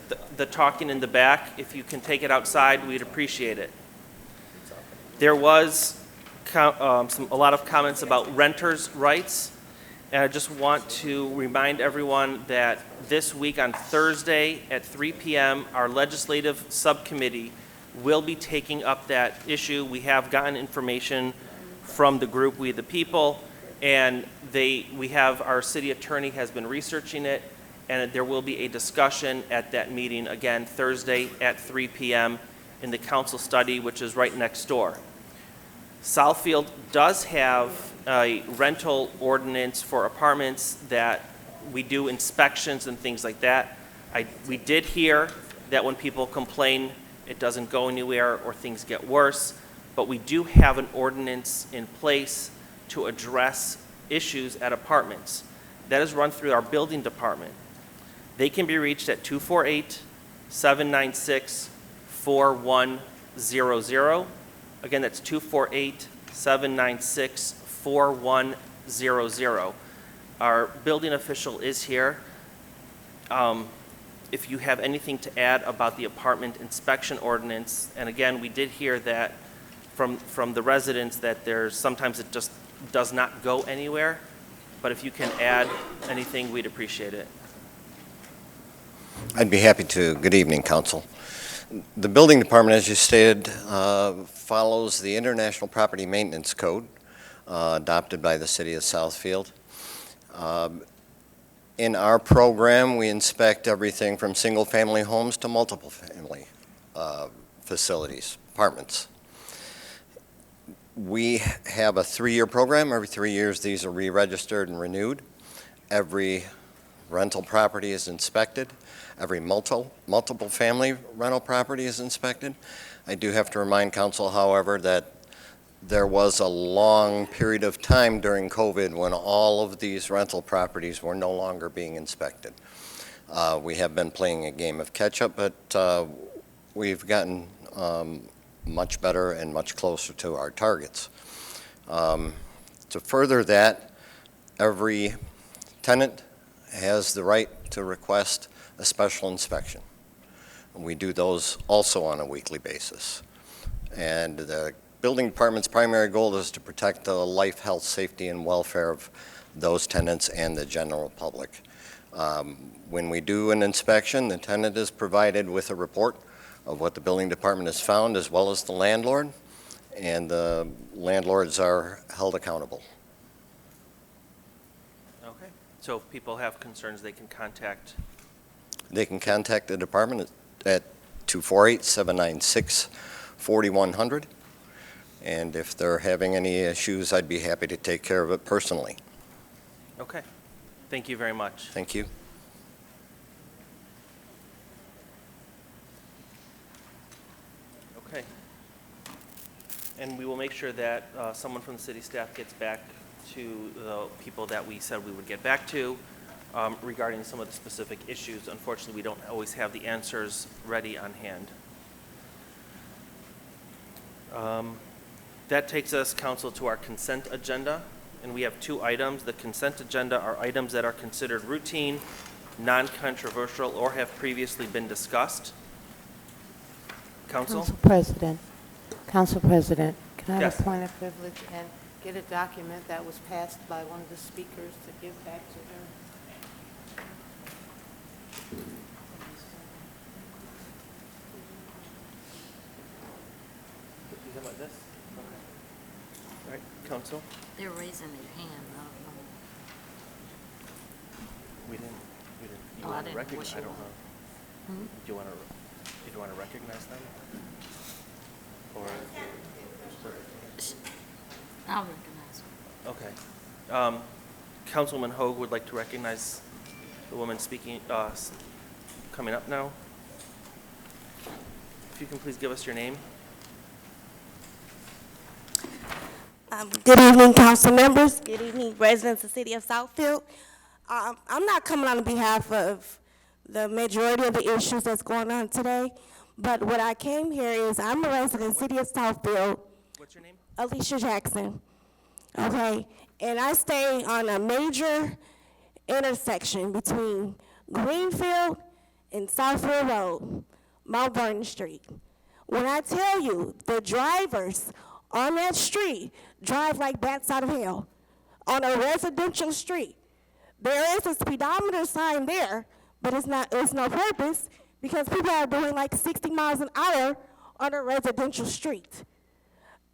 talking in the back, if you can take it outside, we'd appreciate it. There was a lot of comments about renters' rights, and I just want to remind everyone that this week on Thursday at 3 p.m., our legislative subcommittee will be taking up that issue. We have gotten information from the group We the People, and our city attorney has been researching it, and there will be a discussion at that meeting, again, Thursday at 3 p.m. in the council study, which is right next door. Southfield does have a rental ordinance for apartments that we do inspections and things like that. We did hear that when people complain, it doesn't go anywhere or things get worse, but we do have an ordinance in place to address issues at apartments. That is run through our building department. They can be reached at 248-796-4100. Again, that's 248-796-4100. Our building official is here. If you have anything to add about the apartment inspection ordinance, and again, we did hear that from the residents that sometimes it just does not go anywhere, but if you can add anything, we'd appreciate it. I'd be happy to. Good evening, Council. The building department, as you stated, follows the International Property Maintenance Code adopted by the City of Southfield. In our program, we inspect everything from single-family homes to multiple-family facilities, apartments. We have a 3-year program. Every 3 years, these are re-registered and renewed. Every rental property is inspected. Every multiple family rental property is inspected. I do have to remind Council, however, that there was a long period of time during COVID when all of these rental properties were no longer being inspected. We have been playing a game of catch-up, but we've gotten much better and much closer to our targets. To further that, every tenant has the right to request a special inspection. We do those also on a weekly basis. And the building department's primary goal is to protect the life, health, safety, and welfare of those tenants and the general public. When we do an inspection, the tenant is provided with a report of what the building department has found, as well as the landlord, and the landlords are held accountable. Okay. So if people have concerns, they can contact. They can contact the department at 248-796-4100, and if they're having any issues, I'd be happy to take care of it personally. Okay. Thank you very much. Thank you. Okay. And we will make sure that someone from the city staff gets back to the people that we said we would get back to regarding some of the specific issues. Unfortunately, we don't always have the answers ready on hand. That takes us, council, to our consent agenda, and we have 2 items. The consent agenda are items that are considered routine, non-controversial, or have previously been discussed. Council? Council President, can I have Yes. a point of privilege and get a document that was passed by one of the speakers to give back to her? You talking about this? Okay. All right, council? They're raising their hand, I don't know. We didn't. You Oh, I want to didn't recognize, wish I you don't well. know. Do you want to recognize them? Or? I'll recognize her. Okay. Councilwoman Hoag would like to recognize the woman speaking, coming up now. If you can please give us your name. Good evening, council members. Good evening, residents of the city of Southfield. I'm not coming on behalf of the majority of the issues that's going on today, but what I came here is I'm a resident of the city of Southfield. What's your name? Alicia Jackson. Okay, and I stay on a major intersection between Greenfield and Southfield Road, Mount Vernon Street. When I tell you the drivers on that street drive like bats out of hell on a residential street. There is a speedometer sign there, but it's no purpose because people are doing like 60 miles an hour on a residential street.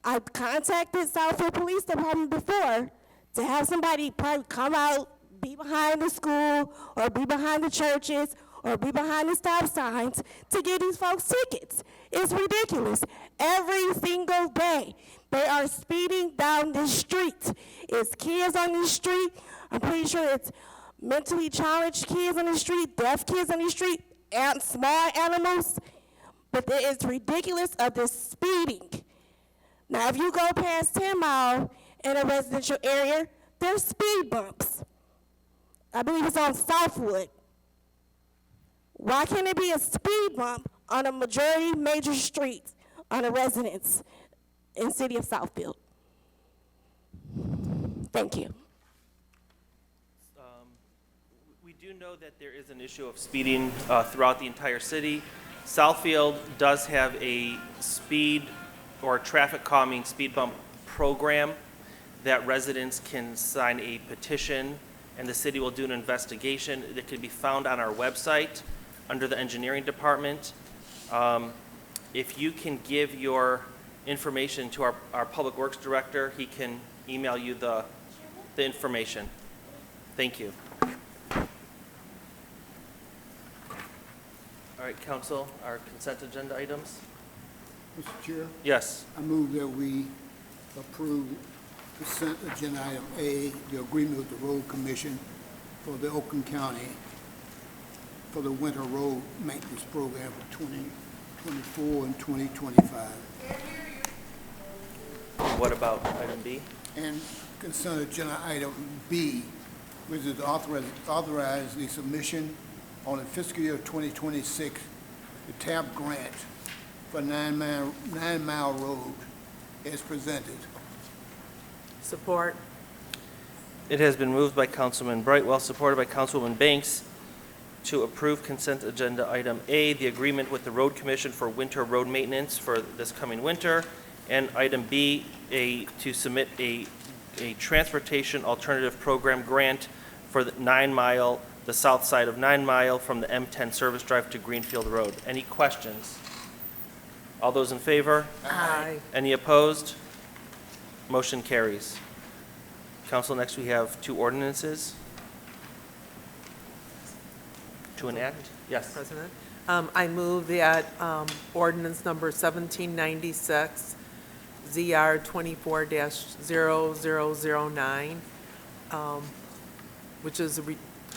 I've contacted Southfield Police Department before to have somebody probably come out, be behind the school, or be behind the churches, or be behind the stop signs to give these folks tickets. It's ridiculous. Every single day, they are speeding down the street. It's kids on the street. I'm pretty sure it's mentally challenged kids on the street, deaf kids on the street, and small animals. But it's ridiculous of this speeding. Now, if you go past 10 Mile in a residential area, there's speed bumps. I believe it's on Southwood. Why can't it be a speed bump on a majority major street on a residence in the city of Southfield? Thank you. We do know that there is an issue of speeding throughout the entire city. Southfield does have a speed or traffic calming speed bump program that residents can sign a petition, and the city will do an investigation that can be found on our website under the engineering department. If you can give your information to our public works director, he can email you the information. Thank you. All right, council, our consent agenda items? Mr. Chair, Yes. I move that we approve consent agenda item A, the agreement with the road commission for the Oakland County for the winter road maintenance program for 2024 and 2025. What about item B? And consent agenda item B, which is authorize the submission on the fiscal year 2026, the TAP grant for 9 Mile Road as presented. Support. It has been moved by Councilman Brightwell, supported by Councilwoman Banks, to approve consent agenda item A, the agreement with the road commission for winter road maintenance for this coming winter, And item B, to submit a transportation alternative program grant for the 9 Mile, the south side of 9 Mile from the M10 service drive to Greenfield Road. Any questions? All those in favor? Aye. Any opposed? Motion carries. Council, next we have 2 ordinances to enact. Yes. President. I move that ordinance number 1796, ZR 24-0009, which is a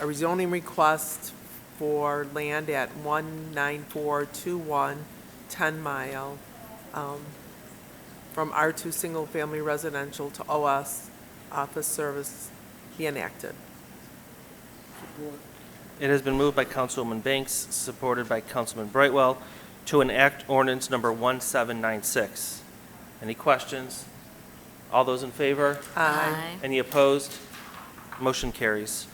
rezoning request for land at 19421 10 Mile, from R2 Single Family Residential to OS Office Service be enacted. It has been moved by Councilwoman Banks, supported by Councilman Brightwell, to enact ordinance number 1796. Any questions? All those in favor? Aye. Any opposed? Motion carries.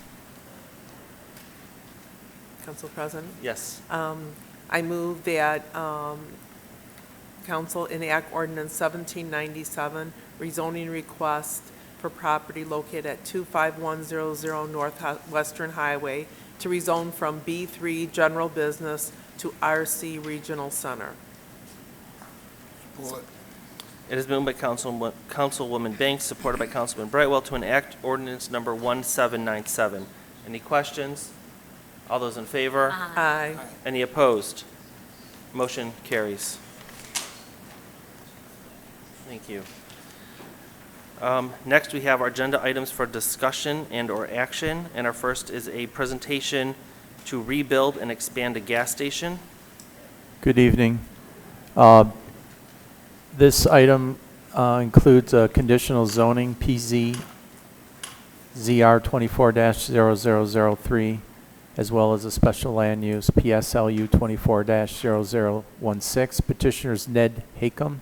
Council President? Yes. I move that council enact ordinance 1797, rezoning request for property located at 25100 Northwestern Highway to rezone from B3 General Business to RC Regional Center. Support. It has been moved by Councilwoman Banks, supported by Councilman Brightwell, to enact ordinance number 1797. Any questions? All those in favor? Aye. Any opposed? Motion carries. Thank you. Next, we have our agenda items for discussion and/or action, and our first is a presentation to rebuild and expand a gas station. Good evening. This item includes a conditional zoning, PZ ZR 24-0003, as well as a special land use, PSLU 24-0016. Petitioner's Ned Hakem.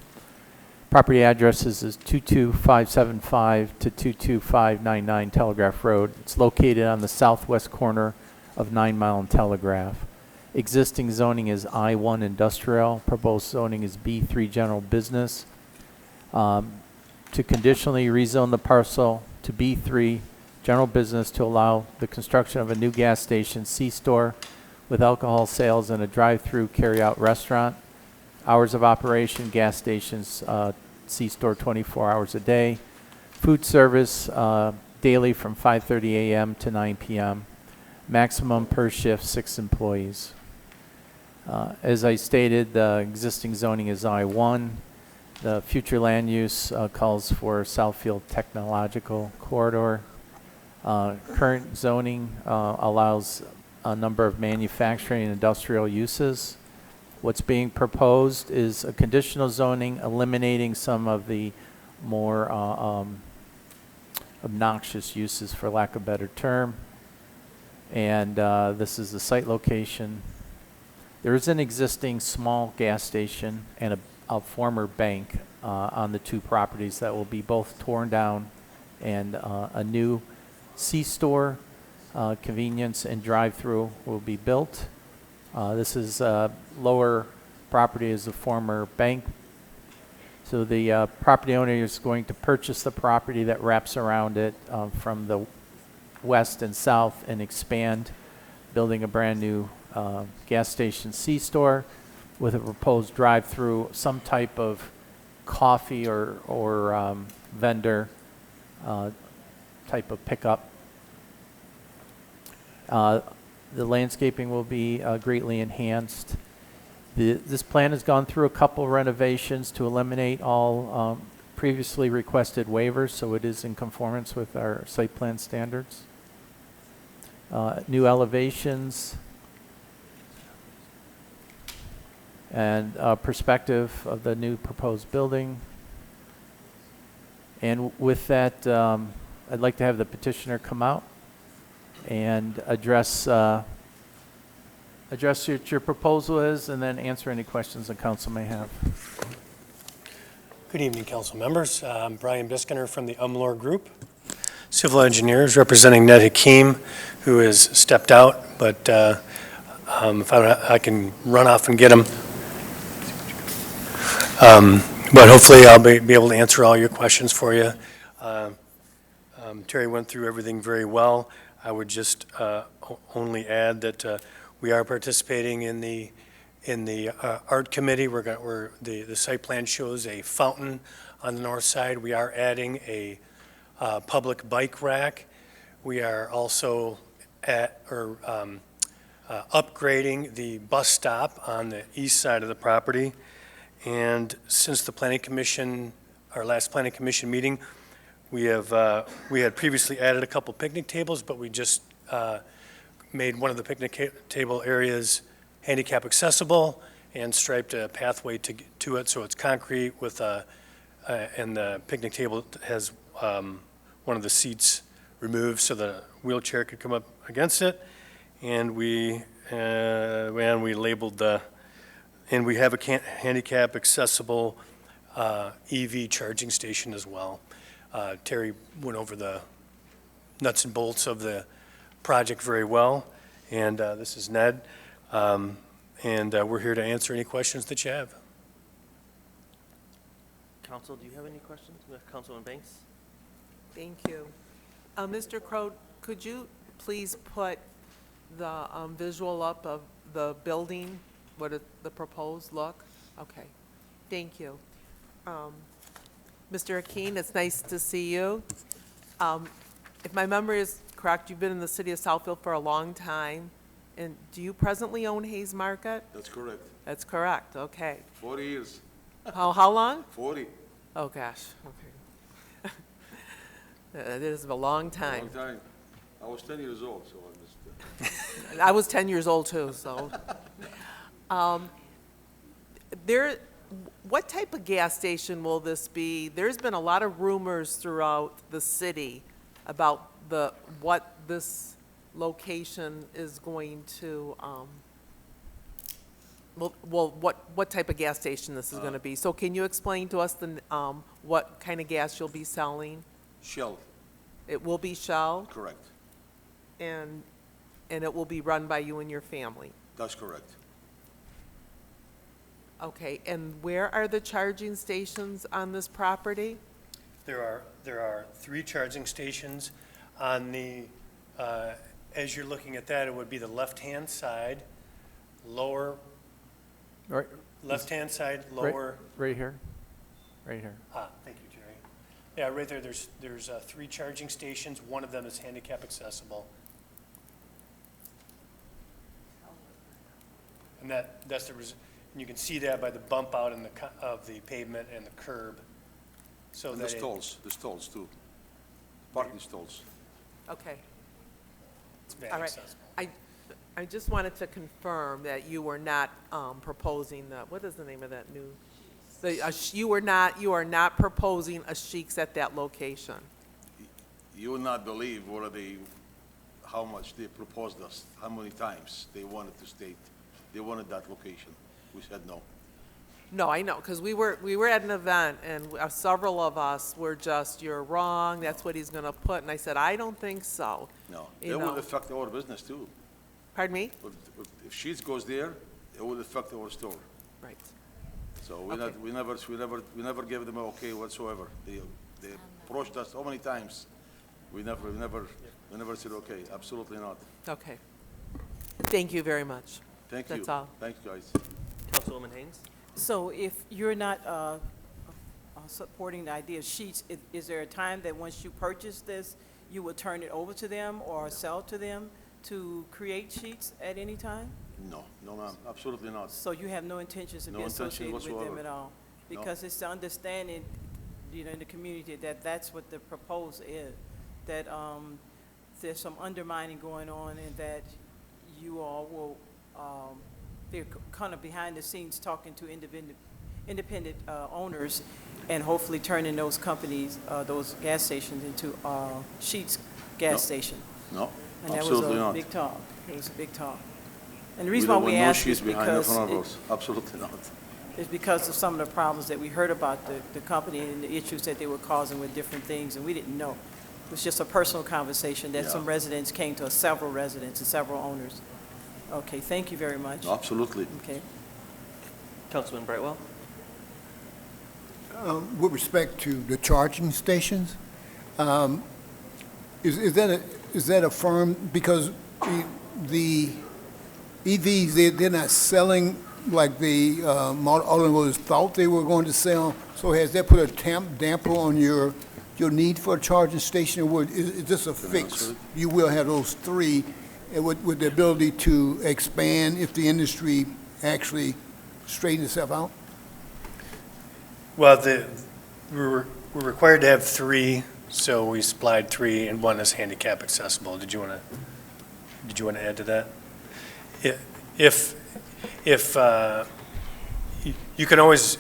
Property addresses is 22575 to 22599 Telegraph Road. It's located on the southwest corner of 9 Mile and Telegraph. Existing zoning is I-1 Industrial. Proposed zoning is B3 General Business. To conditionally rezone the parcel to B3 General Business to allow the construction of a new gas station, C-store, with alcohol sales and a drive-through carry-out restaurant. Hours of operation, gas stations, C-store 24 hours a day. Food service daily from 5:30 a.m. to 9 p.m. Maximum per shift 6 employees. As I stated, the existing zoning is I-1. The future land use calls for Southfield Technological Corridor. Current zoning allows a number of manufacturing and industrial uses. What's being proposed is a conditional zoning eliminating some of the more obnoxious uses, for lack of a better term. And this is the site location. There is an existing small gas station and a former bank on the 2 properties that will be both torn down, and a new C-store, convenience and drive-through will be built. This is lower property is the former bank. So the property owner is going to purchase the property that wraps around it from the west and south and expand, building a brand new gas station C-store with a proposed drive-through, some type of coffee or vendor type of pickup. The landscaping will be greatly enhanced. This plan has gone through a couple renovations to eliminate all previously requested waivers, so it is in conformance with our site plan standards. New elevations and perspective of the new proposed building. And with that, I'd like to have the petitioner come out and address what your proposal is, and then answer any questions the council may have. Good evening, council members. I'm Brian Biskiner from the Umlor Group, civil engineers representing Ned Hakem, who has stepped out, but if I can run off and get him. But hopefully I'll be able to answer all your questions for you. Terry went through everything very well. I would just only add that we are participating in the art committee. The site plan shows a fountain on the north side. We are adding a public bike rack. We are also upgrading the bus stop on the east side of the property. And since the planning commission, our last planning commission meeting, we had previously added a couple picnic tables, but we just made one of the picnic table areas handicap accessible and striped a pathway to it, so it's concrete with and the picnic table has one of the seats removed so the wheelchair could come up against it. And we labeled and we have a handicap accessible EV charging station as well. Terry went over the nuts and bolts of the project very well, and this is Ned, and we're here to answer any questions that you have. Council, do you have any questions with Councilman Banks? Thank you. Mr. Crowe, could you please put the visual up of the building, the proposed look? Okay, thank you. Mr. Akeen, it's nice to see you. If my memory is correct, you've been in the city of Southfield for a long time, and do you presently own Hayes Market? That's correct. That's correct, okay. 40 years. How long? 40. Oh, gosh, okay. It is a long time. Long time. I was 10 years old, so I missed I was 10 years old too, so. What type of gas station will this be? There's been a lot of rumors throughout the city about what this location is going to, what type of gas station this is going to be. So can you explain to us what kind of gas you'll be selling? Shell. It will be Shell? Correct. And it will be run by you and your family? That's correct. Okay, and where are the charging stations on this property? There are 3 charging stations on the, as you're looking at that, it would be the left-hand side, lower, Right. left-hand side, lower. Right here. Right here. Thank you, Jerry. Yeah, right there, there's 3 charging stations. One of them is handicap accessible. And that's and you can see that by the bump out of the pavement and the curb. So And that the stalls too. Parking stalls. Okay. it's van All right. accessible. I just wanted to confirm that you were not proposing what is the name of that new? You are not proposing a Sheiks at that location? You will not believe how much they proposed us, how many times they wanted to state, they wanted that location. We said no. No, I know, because we were at an event, and several of us were just, you're wrong, that's what he's going to put, and I said, I don't think so. No, You it know. will affect our business too. Pardon me? If Sheets goes there, it will affect our store. Right. So Okay. we never gave them an okay whatsoever. They approached us so many times. We never said okay, absolutely not. Okay. Thank you very much. Thank you. That's all. Thanks, guys. Councilwoman Haynes? So if you're not supporting the idea of Sheets, is there a time that once you purchase this, you will turn it over to them or sell to them to create Sheets at any time? No, ma'am, absolutely not. So you have no intentions of No being intention associated with them whatsoever. at all? No. Because it's the understanding, in the community that that's what the proposal is, that there's some undermining going on and that you all will, they're kind of behind the scenes talking to independent owners and hopefully turning those companies, those gas stations into Sheets gas No. station. No, And that absolutely was a not. big talk. It was a big talk. And the We reason don't why we want no ask Sheets is behind the because front of us. Absolutely not. it's because of some of the problems that we heard about the company and the issues that they were causing with different things, and we didn't know. It was just a personal conversation that Yeah. some residents came to us, several residents and several owners. Okay, thank you very much. Absolutely. Okay. Councilman Brightwell? with respect to the charging stations, is that a firm, because the EVs, they're not selling like the automobiles thought they were going to sell, so has that put a damper on your need for a charging station, or is this a fix? You will have those three, and with the ability to expand if the industry actually straightens itself out? Well, we're required to have three, so we supplied three, and one is handicap accessible. Did you want to add to that? If you can always,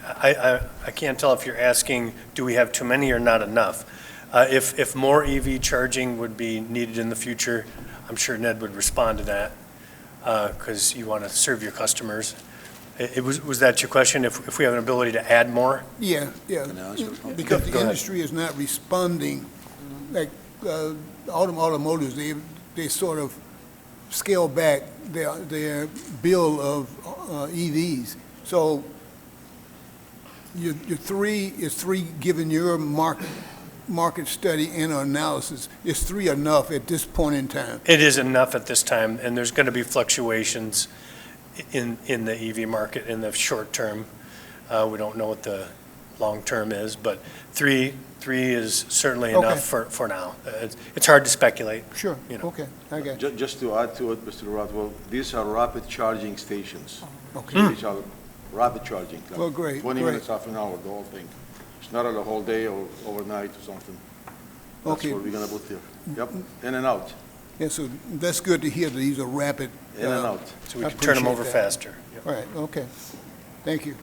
I can't tell if you're asking, do we have too many or not enough? If more EV charging would be needed in the future, I'm sure Ned would respond to that, because you want to serve your customers. Was that your question, if we have an ability to add more? Yeah, because the industry is not responding, like automotives, they sort of scale back their bill of EVs. So your three given your market study and analysis, is three enough at this point in time? It is enough at this time, and there's going to be fluctuations in the EV market in the short term. We don't know what the long term is, but three is certainly enough for now. It's hard to speculate. Sure, you know. okay, I got you. Just to add to it, Mr. Rothwell, these are rapid charging stations. Okay. These are rapid charging. like Well, great, 20 great. minutes, half an hour, the whole thing. It's not a whole day or overnight or something. That's Okay. what we're gonna put here. Yep, in and out, Yeah, so that's good to hear that these are rapid. in and out. So we can turn them over appreciate that. faster. All right, okay. Thank you.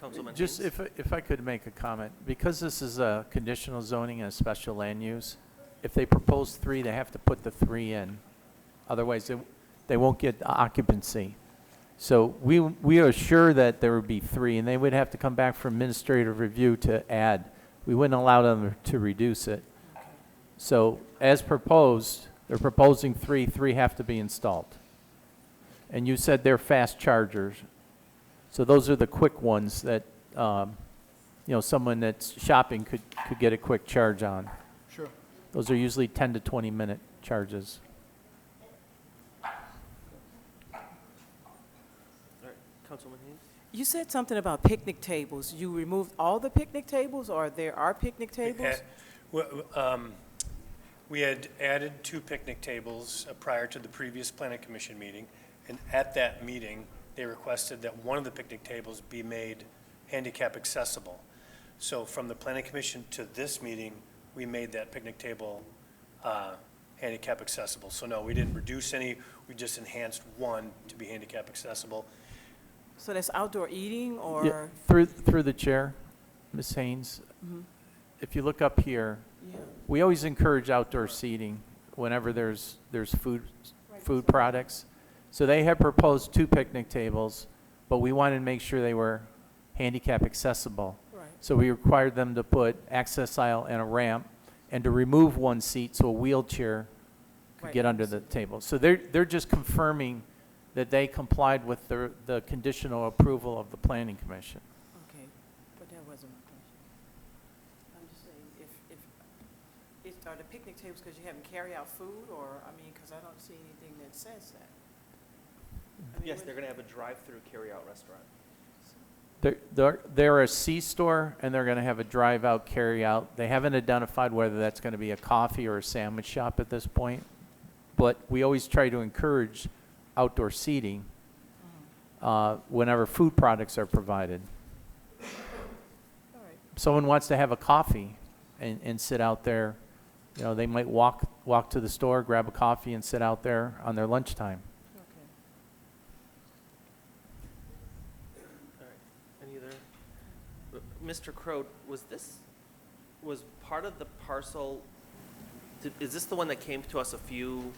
Councilman Just Haynes? if I could make a comment, because this is a conditional zoning and a special land use, if they propose three, they have to put the three in. Otherwise, they won't get occupancy. So we are sure that there would be three, and they would have to come back for administrative review to add. We wouldn't allow them to reduce it. So as proposed, they're proposing three have to be installed. And you said they're fast chargers. So those are the quick ones that, someone that's shopping could get a quick charge on. Sure. Those are usually 10 to 20 minute charges. All right, Councilman Haynes? You said something about picnic tables. You removed all the picnic tables, or there are picnic tables? We had added 2 picnic tables prior to the previous planning commission meeting, and at that meeting, they requested that one of the picnic tables be made handicap accessible. So from the planning commission to this meeting, we made that picnic table handicap accessible. So no, we didn't reduce any, we just enhanced one to be handicap accessible. So that's outdoor eating, or? Yeah, through the chair, Ms. Haynes, if you look up here, Yeah. we always encourage outdoor seating whenever there's food products. So they have proposed 2 picnic tables, but we wanted to make sure they were handicap accessible. Right. So we required them to put access aisle and a ramp, and to remove one seat so a wheelchair could Right. get under the table. So they're just confirming that they complied with the conditional approval of the planning commission. Okay, but that wasn't my question. I'm just saying, are the picnic tables because you haven't carry out food, or, because I don't see anything that says that. Yes, they're going to have a drive-through carry-out restaurant. They're a C-store, and they're going to have a drive-out, carry-out. They haven't identified whether that's going to be a coffee or a sandwich shop at this point, but we always try to encourage outdoor seating whenever food products are provided. Someone wants to have a coffee and sit out there, they might walk to the store, grab a coffee, and sit out there on their lunchtime. Mr. Crow, was part of the parcel, is this the one that came to us a few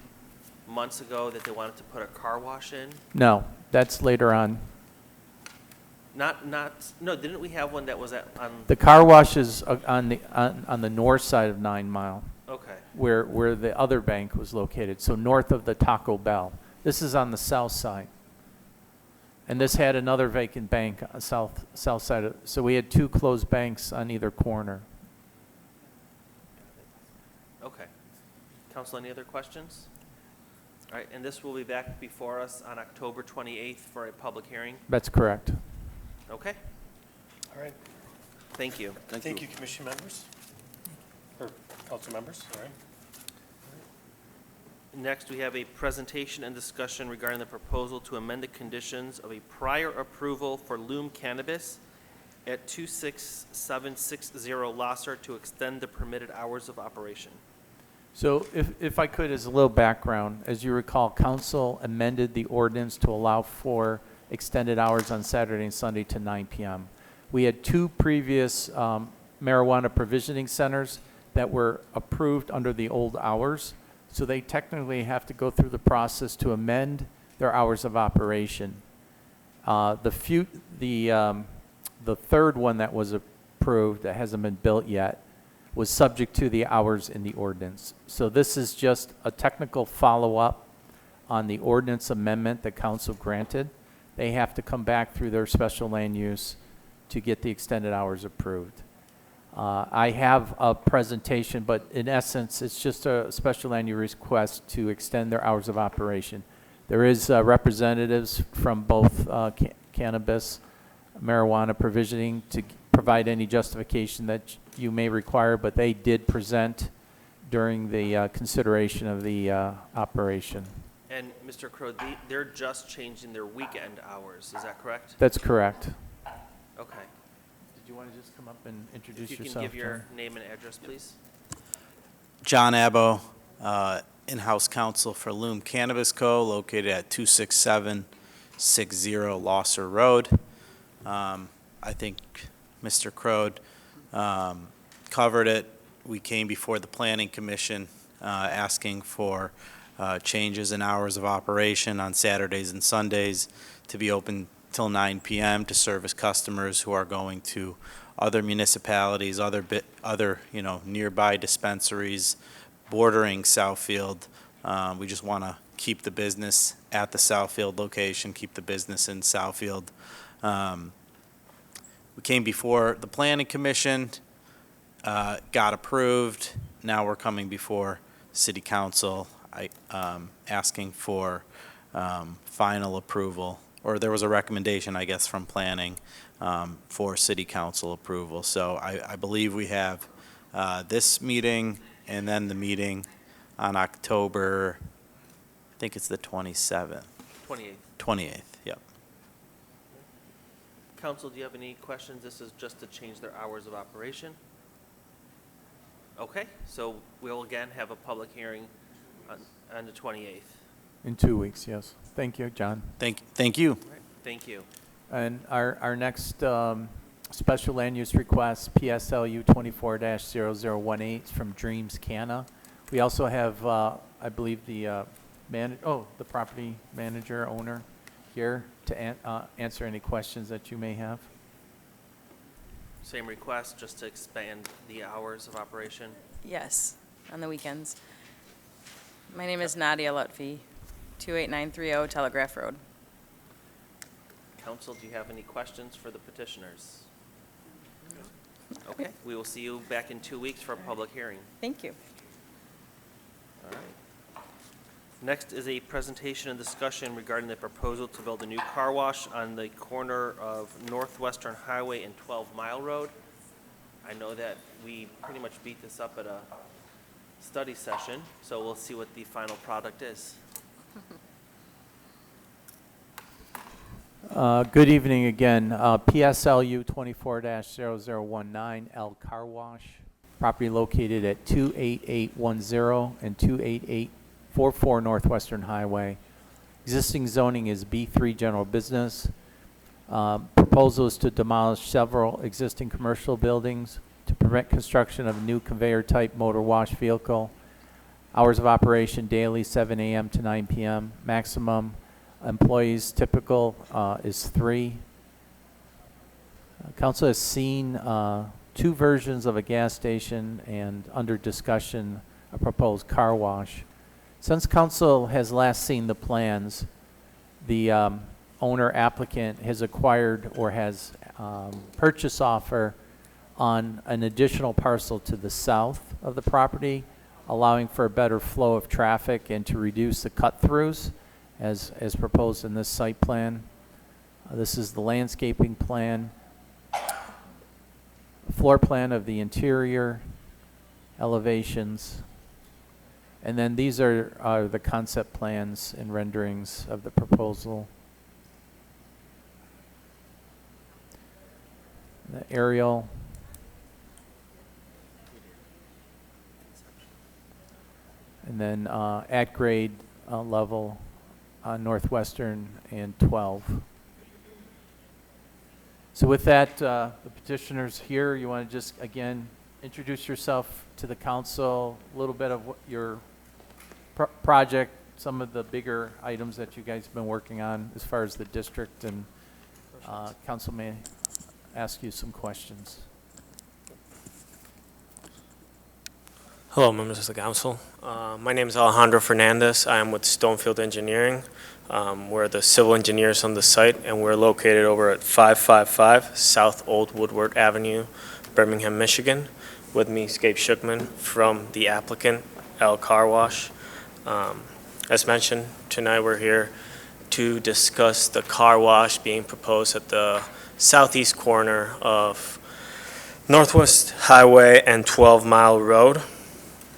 months ago that they wanted to put a car wash in? No, that's later on. No, didn't we have one that was on? The car wash is on the north side of 9 Mile. Okay. Where the other bank was located, so north of the Taco Bell. This is on the south side. And this had another vacant bank on south side of, so we had 2 closed banks on either corner. Okay. Council, any other questions? All right, and this will be back before us on October 28th for a public hearing? That's correct. Okay, All right. thank you. Thank you, commission members, or council members, all right. Next, we have a presentation and discussion regarding the proposal to amend the conditions of a prior approval for Loom Cannabis at 26760 Losser to extend the permitted hours of operation. So if I could, as a little background, as you recall, council amended the ordinance to allow for extended hours on Saturday and Sunday to 9 p.m. We had 2 previous marijuana provisioning centers that were approved under the old hours, so they technically have to go through the process to amend their hours of operation. The third one that was approved, that hasn't been built yet, was subject to the hours in the ordinance. So this is just a technical follow-up on the ordinance amendment that council granted. They have to come back through their special land use to get the extended hours approved. I have a presentation, but in essence, it's just a special land use request to extend their hours of operation. There is representatives from both cannabis, marijuana provisioning to provide any justification that you may require, but they did present during the consideration of the operation. And Mr. Crowe, they're just changing their weekend hours, is that correct? That's correct. Okay. Did you want to just come up and introduce If you yourself? can give your John? name and address, please. John Abbo, in-house counsel for Loom Cannabis Co., located at 26760 Losser Road. I think Mr. Crowe covered it. We came before the Planning Commission asking for changes in hours of operation on Saturdays and Sundays to be open till 9 p.m. to service customers who are going to other municipalities, other nearby dispensaries bordering Southfield. We just want to keep the business at the Southfield location, keep the business in Southfield. We came before the Planning Commission, got approved. Now we're coming before City Council, asking for final approval, or there was a recommendation, I guess, from Planning for City Council approval. So I believe we have this meeting and then the meeting on October, I think it's the 27th. 28th. 28th, yep. Council, do you have any questions? This is just to change their hours of operation. Okay, so we'll again have a public hearing on the 28th. In 2 weeks, yes. Thank you, John. Thank you. All right, thank you. And our next special land use request, PSLU 24-0018, is from Dreams Canna. We also have, I believe, the the property manager, owner here to answer any questions that you may have. Same request, just to expand the hours of operation. Yes, on the weekends. My name is Nadia Lutfi, 28930 Telegraph Road. Council, do you have any questions for the petitioners? Okay, we will see you back in 2 weeks for a public hearing. Thank you. All right. Next is a presentation and discussion regarding the proposal to build a new car wash on the corner of Northwestern Highway and 12 Mile Road. I know that we pretty much beat this up at a study session, so we'll see what the final product is. Good evening again. PSLU 24-0019 L Car Wash. Property located at 28810 and 28844 Northwestern Highway. Existing zoning is B3 General Business. Proposal is to demolish several existing commercial buildings to permit construction of a new conveyor-type motor wash vehicle. Hours of operation daily, 7 a.m. to 9 p.m. Maximum employees typical is 3. Council has seen 2 versions of a gas station and under discussion a proposed car wash. Since council has last seen the plans, the owner applicant has acquired or has purchase offer on an additional parcel to the south of the property, allowing for a better flow of traffic and to reduce the cut-throughs as proposed in this site plan. This is the landscaping plan, floor plan of the interior, elevations, and then these are the concept plans and renderings of the proposal. The aerial. And then at grade level on Northwestern and 12. So with that, the petitioner's here. You want to just, again, introduce yourself to the council, a little bit of what your project, some of the bigger items that you guys have been working on as far as the district, and council may ask you some questions. Hello, members of the council. My name is Alejandro Fernandez. I am with Stonefield Engineering. We're the civil engineers on the site, and we're located over at 555 South Old Woodward Avenue, Birmingham, Michigan. With me, Scape Shookman from the applicant, L Car Wash. As mentioned, tonight we're here to discuss the car wash being proposed at the southeast corner of Northwest Highway and 12 Mile Road.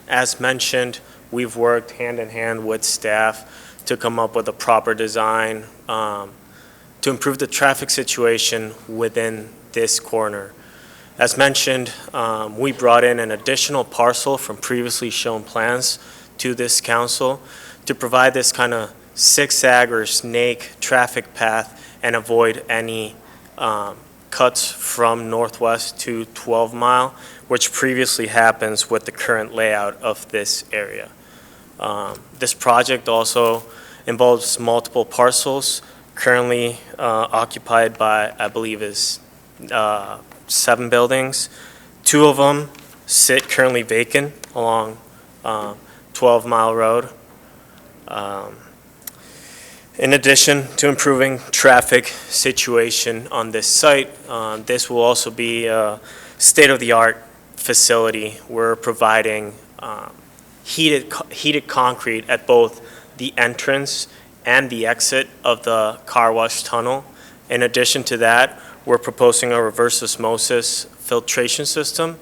As mentioned, we've worked hand in hand with staff to come up with a proper design to improve the traffic situation within this corner. As mentioned, we brought in an additional parcel from previously shown plans to this council to provide this kind of zigzag or snake traffic path and avoid any cuts from Northwest to 12 Mile, which previously happens with the current layout of this area. This project also involves multiple parcels currently occupied by, I believe, is 7 buildings. 2 of them sit currently vacant along 12 Mile Road. In addition to improving traffic situation on this site, this will also be a state-of-the-art facility. We're providing heated concrete at both the entrance and the exit of the car wash tunnel. In addition to that, we're proposing a reverse osmosis filtration system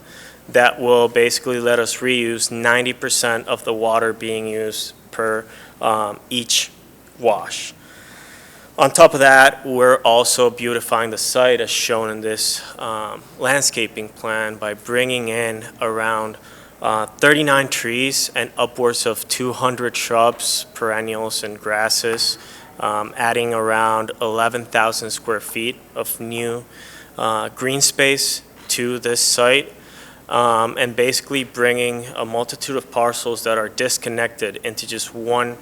that will basically let us reuse 90% of the water being used per each wash. On top of that, we're also beautifying the site as shown in this landscaping plan by bringing in around 39 trees and upwards of 200 shrubs, perennials, and grasses, adding around 11,000 square feet of new green space to this site, and basically bringing a multitude of parcels that are disconnected into just one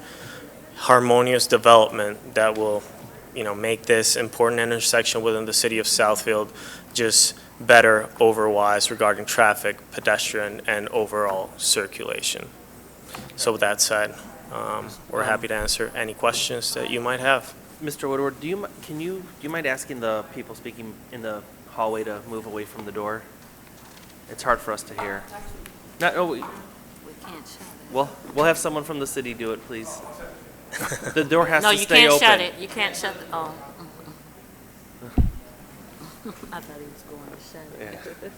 harmonious development that will, make this important intersection within the city of Southfield just better overwise regarding traffic, pedestrian, and overall circulation. So with that said, we're happy to answer any questions that you might have. Mr. Woodward, do you mind asking the people speaking in the hallway to move away from the door? It's hard for us to hear. We can't shut it. Well, we'll have someone from the city do it, please. The door has No, to you stay can't open. shut it. You can't shut the, oh. I thought he was going to shut it.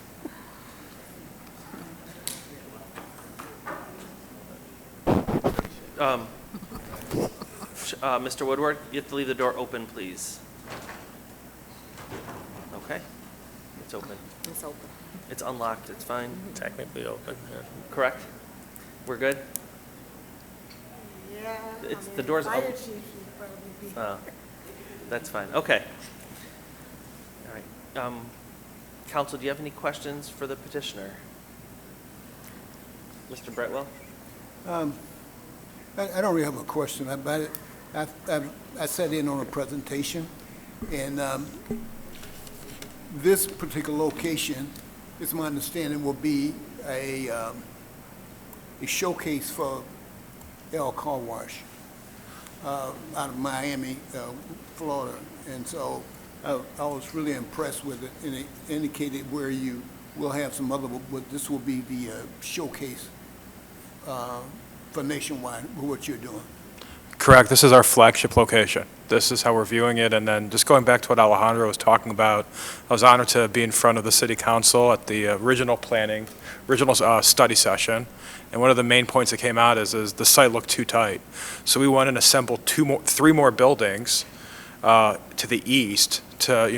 Mr. Woodward, you have to leave the door open, please. Okay, it's open. It's open. It's unlocked, it's fine. Technically open, yeah. Correct? We're good? Yeah. The door's Fire open. chief should probably be. Oh, that's fine, okay. All right, counsel, do you have any questions for the petitioner? Mr. Bretwell? I don't really have a question about it. I sat in on a presentation, and this particular location, it's my understanding, will be a showcase for L Car Wash out of Miami, Florida. And so I was really impressed with it, and it indicated where you will have some other, but this will be the showcase for Nationwide, for what you're doing. Correct. This is our flagship location. This is how we're viewing it. And then just going back to what Alejandro was talking about, I was honored to be in front of the city council at the original study session. And one of the main points that came out is the site looked too tight. So we went and assembled three more buildings to the east to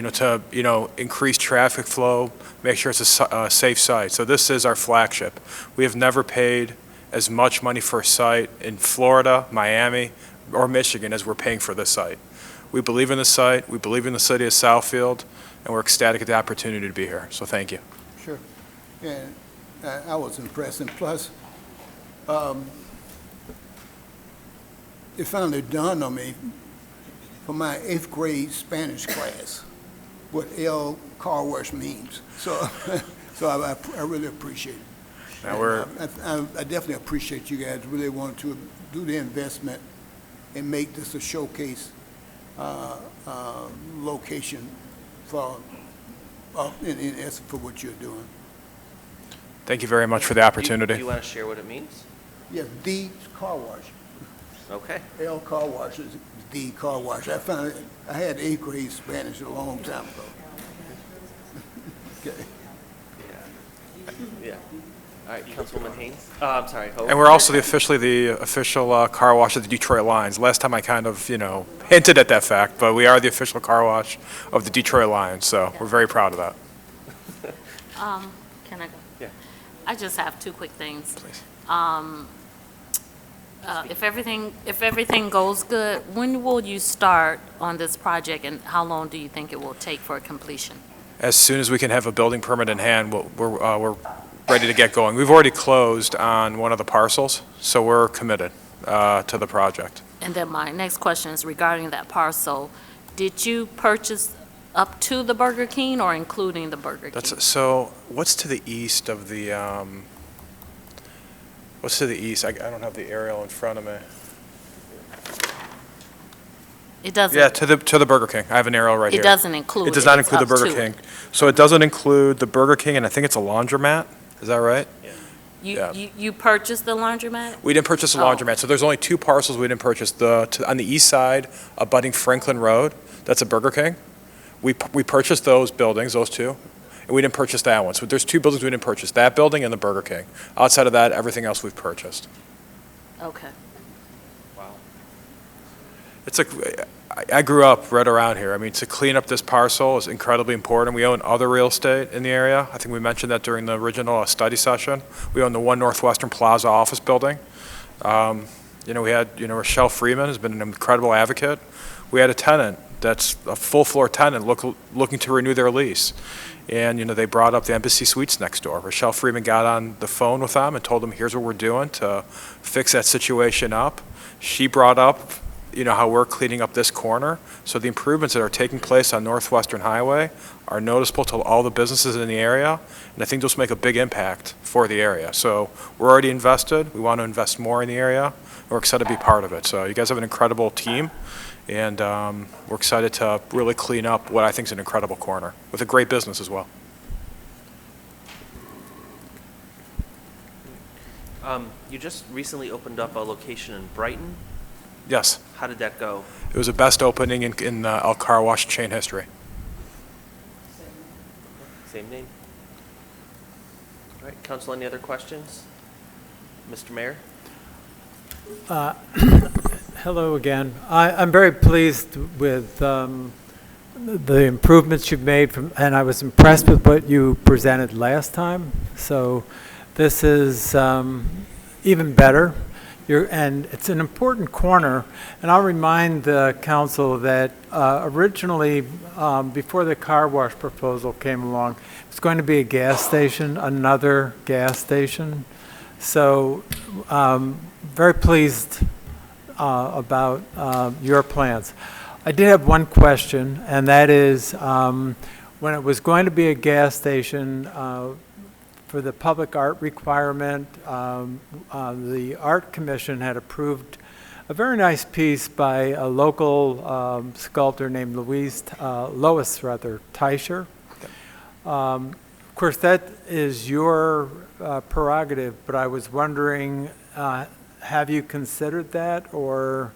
increase traffic flow, make sure it's a safe site. So this is our flagship. We have never paid as much money for a site in Florida, Miami, or Michigan as we're paying for this site. We believe in the site, we believe in the city of Southfield, and we're ecstatic at the opportunity to be here. So thank you. Sure. And I was impressed. And plus, it finally dawned on me for my 8th grade Spanish class what El Car Wash means. So, I really appreciate it. Now we're I definitely appreciate you guys really wanting to do the investment and make this a showcase location for, in essence, for what you're doing. Thank you very much for the opportunity. Do you want to share what it means? Yes, the car wash. Okay. El Car Wash is the car wash. I found it, I had 8th grade Spanish a long time ago. Okay. Yeah. All right, Councilwoman Haynes. I'm sorry. Hope. And we're also the official car wash of the Detroit Lions. Last time I kind of, hinted at that fact, but we are the official car wash of the Detroit Lions, so we're very proud of that. Can I go? Yeah. I just have two quick things. Please. If everything goes good, when will you start on this project, and how long do you think it will take for completion? As soon as we can have a building permit in hand, we're ready to get going. We've already closed on one of the parcels, so we're committed to the project. And then my next question is regarding that parcel. Did you purchase up to the Burger King or including the Burger King? So what's to the east of the, what's to the east? I don't have the aerial in front of me. It doesn't. Yeah, to the Burger King. I have an arrow right here. It doesn't include. It does not it's include the up Burger to King. it. So it doesn't include the Burger King, and I think it's a laundromat. Is that right? You purchased the laundromat? We didn't purchase a laundromat, so there's only two parcels we didn't purchase. On the east side, abutting Franklin Road, that's a Burger King. We purchased those buildings, those two, and we didn't purchase that one. So there's two buildings we didn't purchase, that building and the Burger King. Outside of that, everything else we've purchased. Okay. Wow. I grew up right around here. I mean, to clean up this parcel is incredibly important. We own other real estate in the area. I think we mentioned that during the original study session. We own the One Northwestern Plaza office building. We had, Rochelle Freeman has been an incredible advocate. We had a tenant that's a full-floor tenant looking to renew their lease. And, they brought up the Embassy Suites next door. Rochelle Freeman got on the phone with them and told them, here's what we're doing to fix that situation up. She brought up how we're cleaning up this corner. So the improvements that are taking place on Northwestern Highway are noticeable to all the businesses in the area, and I think those make a big impact for the area. So we're already invested. We want to invest more in the area. And we're excited to be part of it. So you guys have an incredible team, and we're excited to really clean up what I think is an incredible corner with a great business as well. You just recently opened up a location in Brighton. Yes. How did that go? It was the best opening in El Car Wash chain history. Same name. All right, Council, any other questions? Mr. Mayor? Hello again. I'm very pleased with the improvements you've made, and I was impressed with what you presented last time. So this is even better. And it's an important corner, and I'll remind the council that originally, before the car wash proposal came along, it was going to be a gas station, another gas station. So very pleased about your plans. I did have one question, and that is when it was going to be a gas station, for the public art requirement, the Art Commission had approved a very nice piece by a local sculptor named Lois Teicher. Of course, that is your prerogative, but I was wondering, have you considered that, or?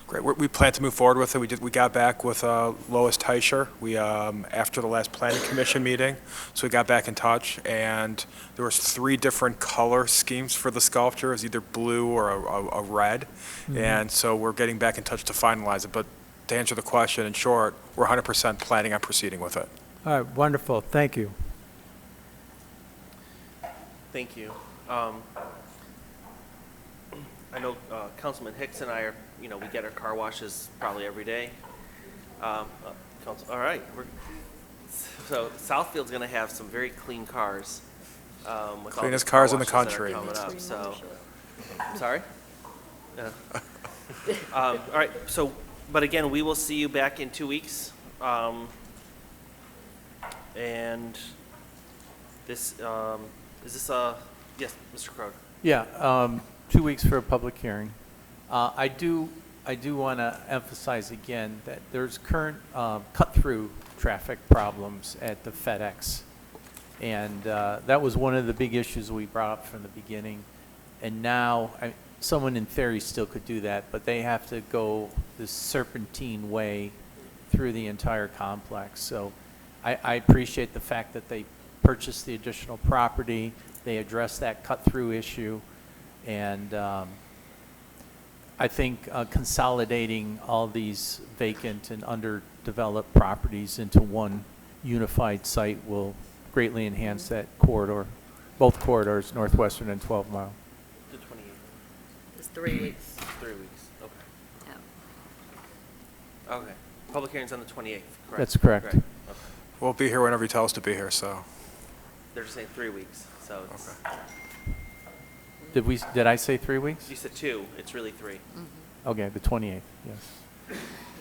Great. We plan to move forward with it. We got back with Lois Teicher. After the last planning commission meeting, so we got back in touch, and there was 3 different color schemes for the sculpture. It was either blue or a red, and so we're getting back in touch to finalize it. But to answer the question, in short, we're 100% planning on proceeding with it. All right, wonderful. Thank you. Thank you. I know Councilman Hicks and I are, we get our car washes probably every day. All right. So Southfield's going to have some very clean cars. With all Cleanest the car cars in the washes that are country. coming up, so. Sorry? Yeah. All right, so, but again, we will see you back in 2 weeks. And this, is this yes, Mr. Crowder? Yeah, 2 weeks for a public hearing. I do want to emphasize again that there's current cut-through traffic problems at the FedEx. And that was one of the big issues we brought up from the beginning. And now, someone in theory still could do that, but they have to go this serpentine way through the entire complex. So I appreciate the fact that they purchased the additional property, they addressed that cut-through issue, and I think consolidating all these vacant and underdeveloped properties into one unified site will greatly enhance that corridor, both corridors, Northwestern and 12 Mile. The 28th. It's 3 weeks. 3 weeks, okay. Yeah. Okay. Public hearing's on the 28th, correct? That's correct. Okay. We'll be here whenever you tell us to be here, so. They're just saying 3 weeks, so it's. Okay. Did I say 3 weeks? You said 2, it's really 3. Okay, the 28th, yes.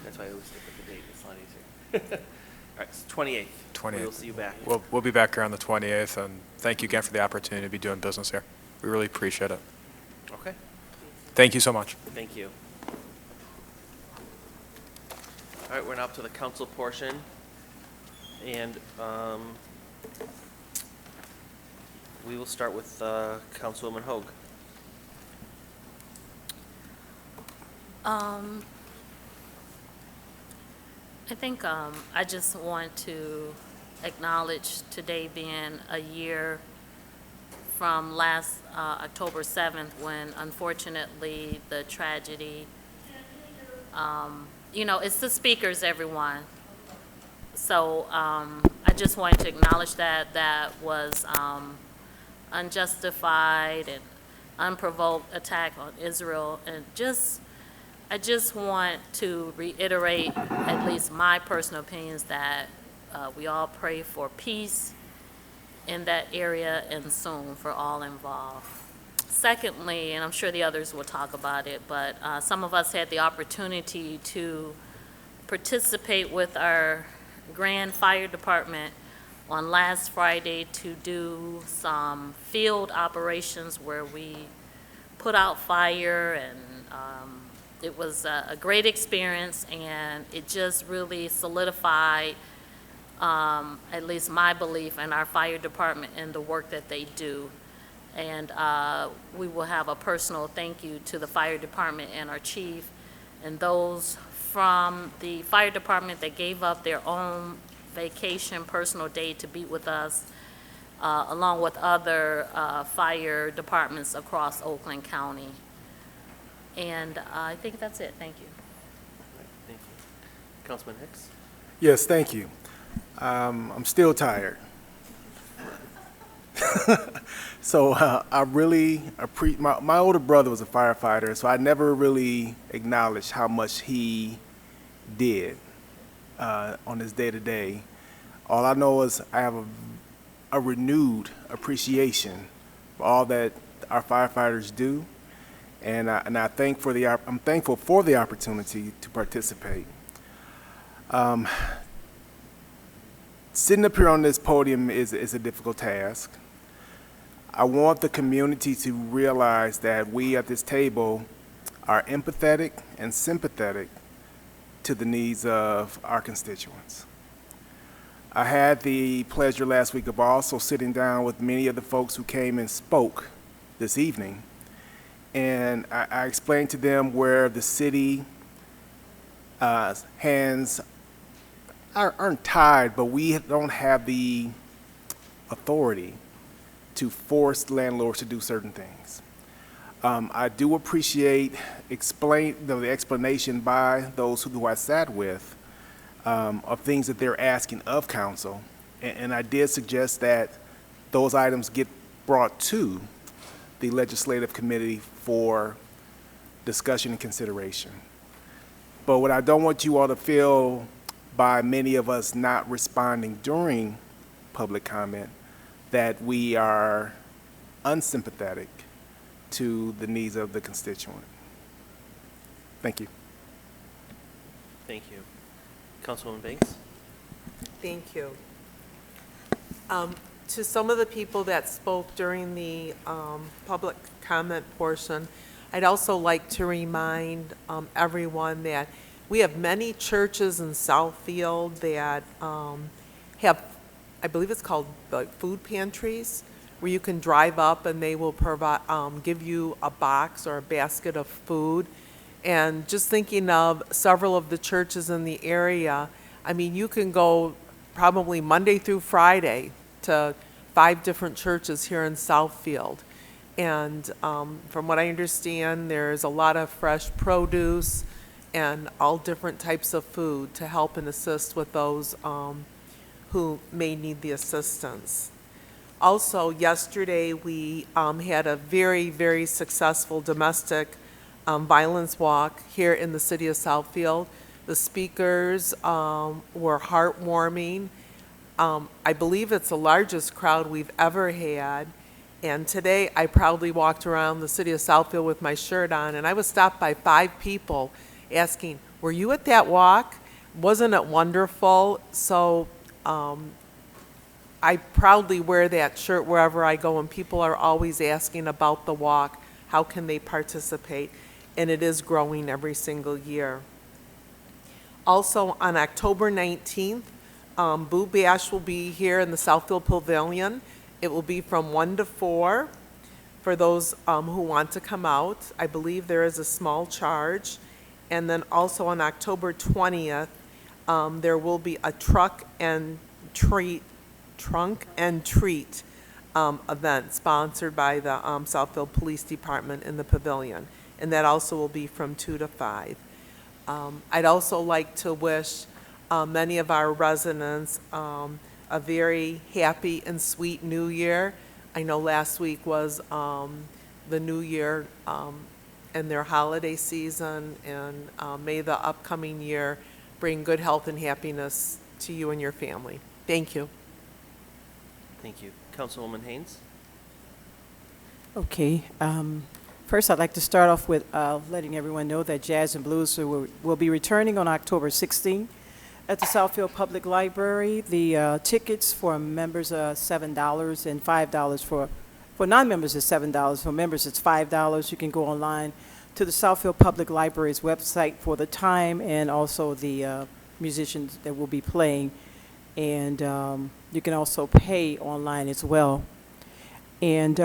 That's why I always stick with the date, it's not easier. All right, it's 28th. 28th. We'll see you back. We'll be back here on the 28th, and thank you again for the opportunity to be doing business here. We really appreciate it. Okay, Thank you so much. thank you. All right, we're now up to the council portion. And we will start with Councilwoman Hoag. I think I just want to acknowledge today being a year from last October 7th, when unfortunately the tragedy, it's the speakers, everyone. So I just wanted to acknowledge that was unjustified and unprovoked attack on Israel, and I just want to reiterate at least my personal opinions that we all pray for peace in that area and soon for all involved. Secondly, and I'm sure the others will talk about it, but some of us had the opportunity to participate with our Grand Fire Department on last Friday to do some field operations where we put out fire, and it was a great experience, and it just really solidified at least my belief in our fire department and the work that they do. And we will have a personal thank you to the fire department and our chief and those from the fire department that gave up their own vacation, personal day to be with us, along with other fire departments across Oakland County. And I think that's it. Thank you. All right, thank you. Councilman Hicks? Yes, thank you. I'm still tired. So I really appreciate, my older brother was a firefighter, so I never really acknowledged how much he did on his day-to-day. All I know is I have a renewed appreciation for all that our firefighters do, and I'm thankful for the opportunity to participate. Sitting up here on this podium is a difficult task. I want the community to realize that we at this table are empathetic and sympathetic to the needs of our constituents. I had the pleasure last week of also sitting down with many of the folks who came and spoke this evening, and I explained to them where the city hands aren't tied, but we don't have the authority to force landlords to do certain things. I do appreciate the explanation by those who I sat with of things that they're asking of council, and I did suggest that those items get brought to the legislative committee for discussion and consideration. But what I don't want you all to feel by many of us not responding during public comment, that we are unsympathetic to the needs of the constituent. Thank you. Thank you. Councilwoman Banks? Thank you. To some of the people that spoke during the public comment portion, I'd also like to remind everyone that we have many churches in Southfield that have, I believe it's called like food pantries, where you can drive up and they will provide, give you a box or a basket of food. And just thinking of several of the churches in the area, I mean, you can go probably Monday through Friday to 5 different churches here in Southfield. And from what I understand, there's a lot of fresh produce and all different types of food to help and assist with those who may need the assistance. Also, yesterday we had a very, very successful domestic violence walk here in the city of Southfield. The speakers were heartwarming. I believe it's the largest crowd we've ever had. And today I proudly walked around the city of Southfield with my shirt on, and I was stopped by 5 people asking, "Were you at that walk? Wasn't it wonderful?" So I proudly wear that shirt wherever I go, and people are always asking about the walk, how can they participate, and it is growing every single year. Also, on October 19th, Boo Bash will be here in the Southfield Pavilion. It will be from 1 to 4 for those who want to come out. I believe there is a small charge. And then also on October 20th, there will be a trunk and treat event sponsored by the Southfield Police Department in the pavilion. And that also will be from 2 to 5. I'd also like to wish many of our residents a very happy and sweet New Year. I know last week was the New Year and their holiday season, and may the upcoming year bring good health and happiness to you and your family. Thank you. Thank you. Councilwoman Haynes? Okay. First, I'd like to start off with letting everyone know that Jazz and Blues will be returning on October 16th at the Southfield Public Library. The tickets for members are $7 and $5 for non-members is $7. For members, it's $5. You can go online to the Southfield Public Library's website for the time and also the musicians that will be playing. And you can also pay online as well. And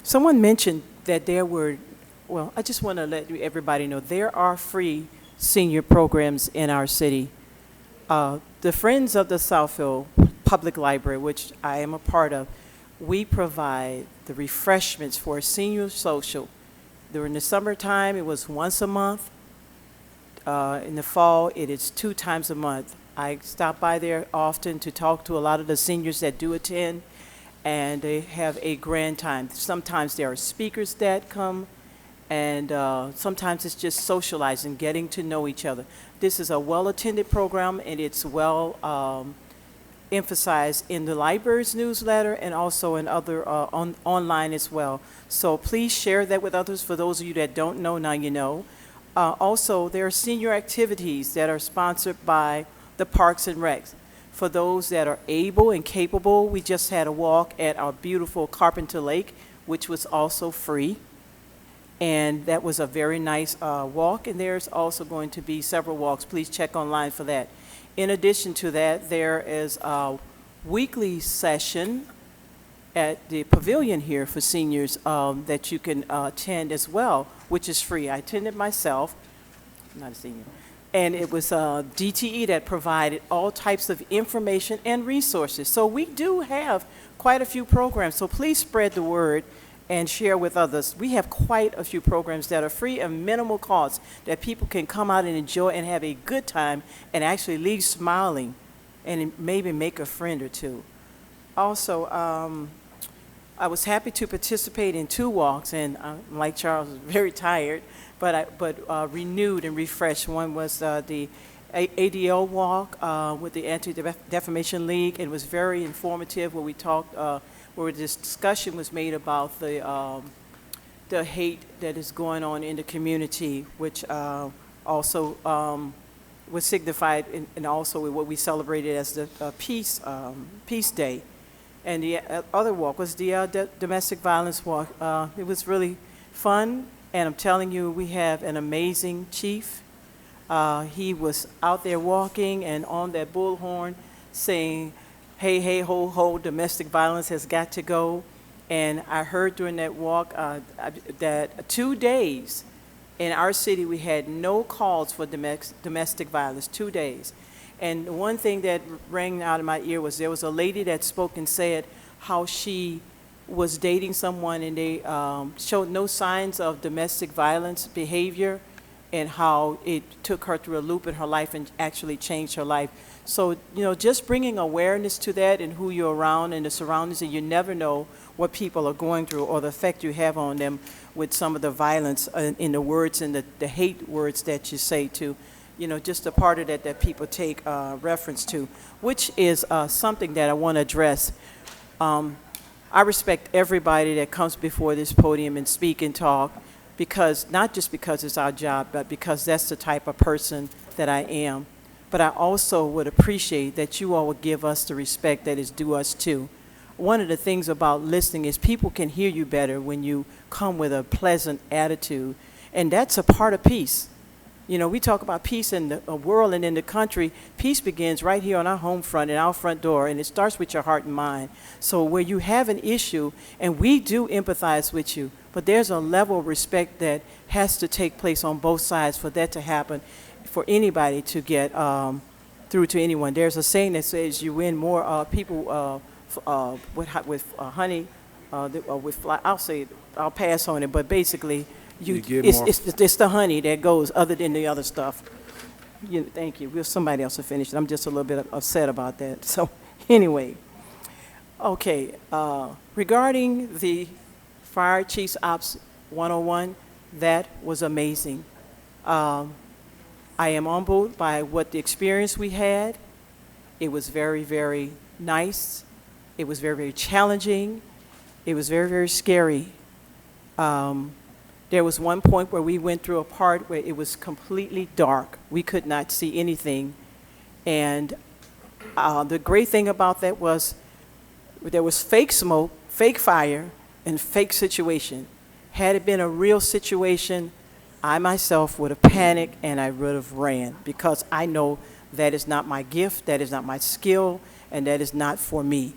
someone mentioned that there were, well, I just want to let everybody know there are free senior programs in our city. The Friends of the Southfield Public Library, which I am a part of, we provide the refreshments for senior social. During the summertime, it was once a month. In the fall, it is 2 times a month. I stop by there often to talk to a lot of the seniors that do attend, and they have a grand time. Sometimes there are speakers that come, and sometimes it's just socializing, getting to know each other. This is a well-attended program, and it's well emphasized in the library's newsletter and also in other online as well. So please share that with others. For those of you that don't know, now you know. Also, there are senior activities that are sponsored by the Parks and Recs. For those that are able and capable, we just had a walk at our beautiful Carpenter Lake, which was also free. And that was a very nice walk, and there's also going to be several walks. Please check online for that. In addition to that, there is a weekly session at the pavilion here for seniors that you can attend as well, which is free. I attended myself, I'm not a senior, and it was DTE that provided all types of information and resources. So we do have quite a few programs, so please spread the word and share with others. We have quite a few programs that are free and minimal cost that people can come out and enjoy and have a good time and actually leave smiling and maybe make a friend or two. Also, I was happy to participate in 2 walks, and like Charles, was very tired, but renewed and refreshed. One was the ADO walk with the Anti-Defamation League. It was very informative, where we talked, where this discussion was made about the hate that is going on in the community, which also was signified and also what we celebrated as the Peace Day. And the other walk was the domestic violence walk. It was really fun, and I'm telling you, we have an amazing chief. He was out there walking and on that bullhorn saying, hey, hey, ho, ho, domestic violence has got to go. And I heard during that walk that 2 days in our city, we had no calls for domestic violence, 2 days. And one thing that rang out in my ear was there was a lady that spoke and said how she was dating someone and they showed no signs of domestic violence behavior, and how it took her through a loop in her life and actually changed her life. So, you know, just bringing awareness to that and who you're around and the surroundings, and you never know what people are going through or the effect you have on them with some of the violence in the words and the hate words that you say to, you know, just a part of that people take reference to, which is something that I want to address. I respect everybody that comes before this podium and speak and talk, because not just because it's our job, but because that's the type of person that I am. But I also would appreciate that you all would give us the respect that is due us too. One of the things about listening is people can hear you better when you come with a pleasant attitude, and that's a part of peace. You know, we talk about peace in the world and in the country. Peace begins right here on our home front and our front door, and it starts with your heart and mind. So where you have an issue, and we do empathize with you, but there's a level of respect that has to take place on both sides for that to happen, for anybody to get through to anyone. There's a saying that says you win more people with honey, with fly. I'll pass on it, but basically, it's the honey that goes other than the other stuff. Thank you. Somebody else will finish it. I'm just a little bit upset about that. So anyway, okay. Regarding the Fire Chiefs Ops 101, that was amazing. I am humbled by what the experience we had. It was very, very nice. It was very, very challenging. It was very, very scary. There was one point where we went through a part where it was completely dark. We could not see anything. And the great thing about that was there was fake smoke, fake fire, and fake situation. Had it been a real situation, I myself would have panicked and I would have ran, because I know that is not my gift, that is not my skill, and that is not for me.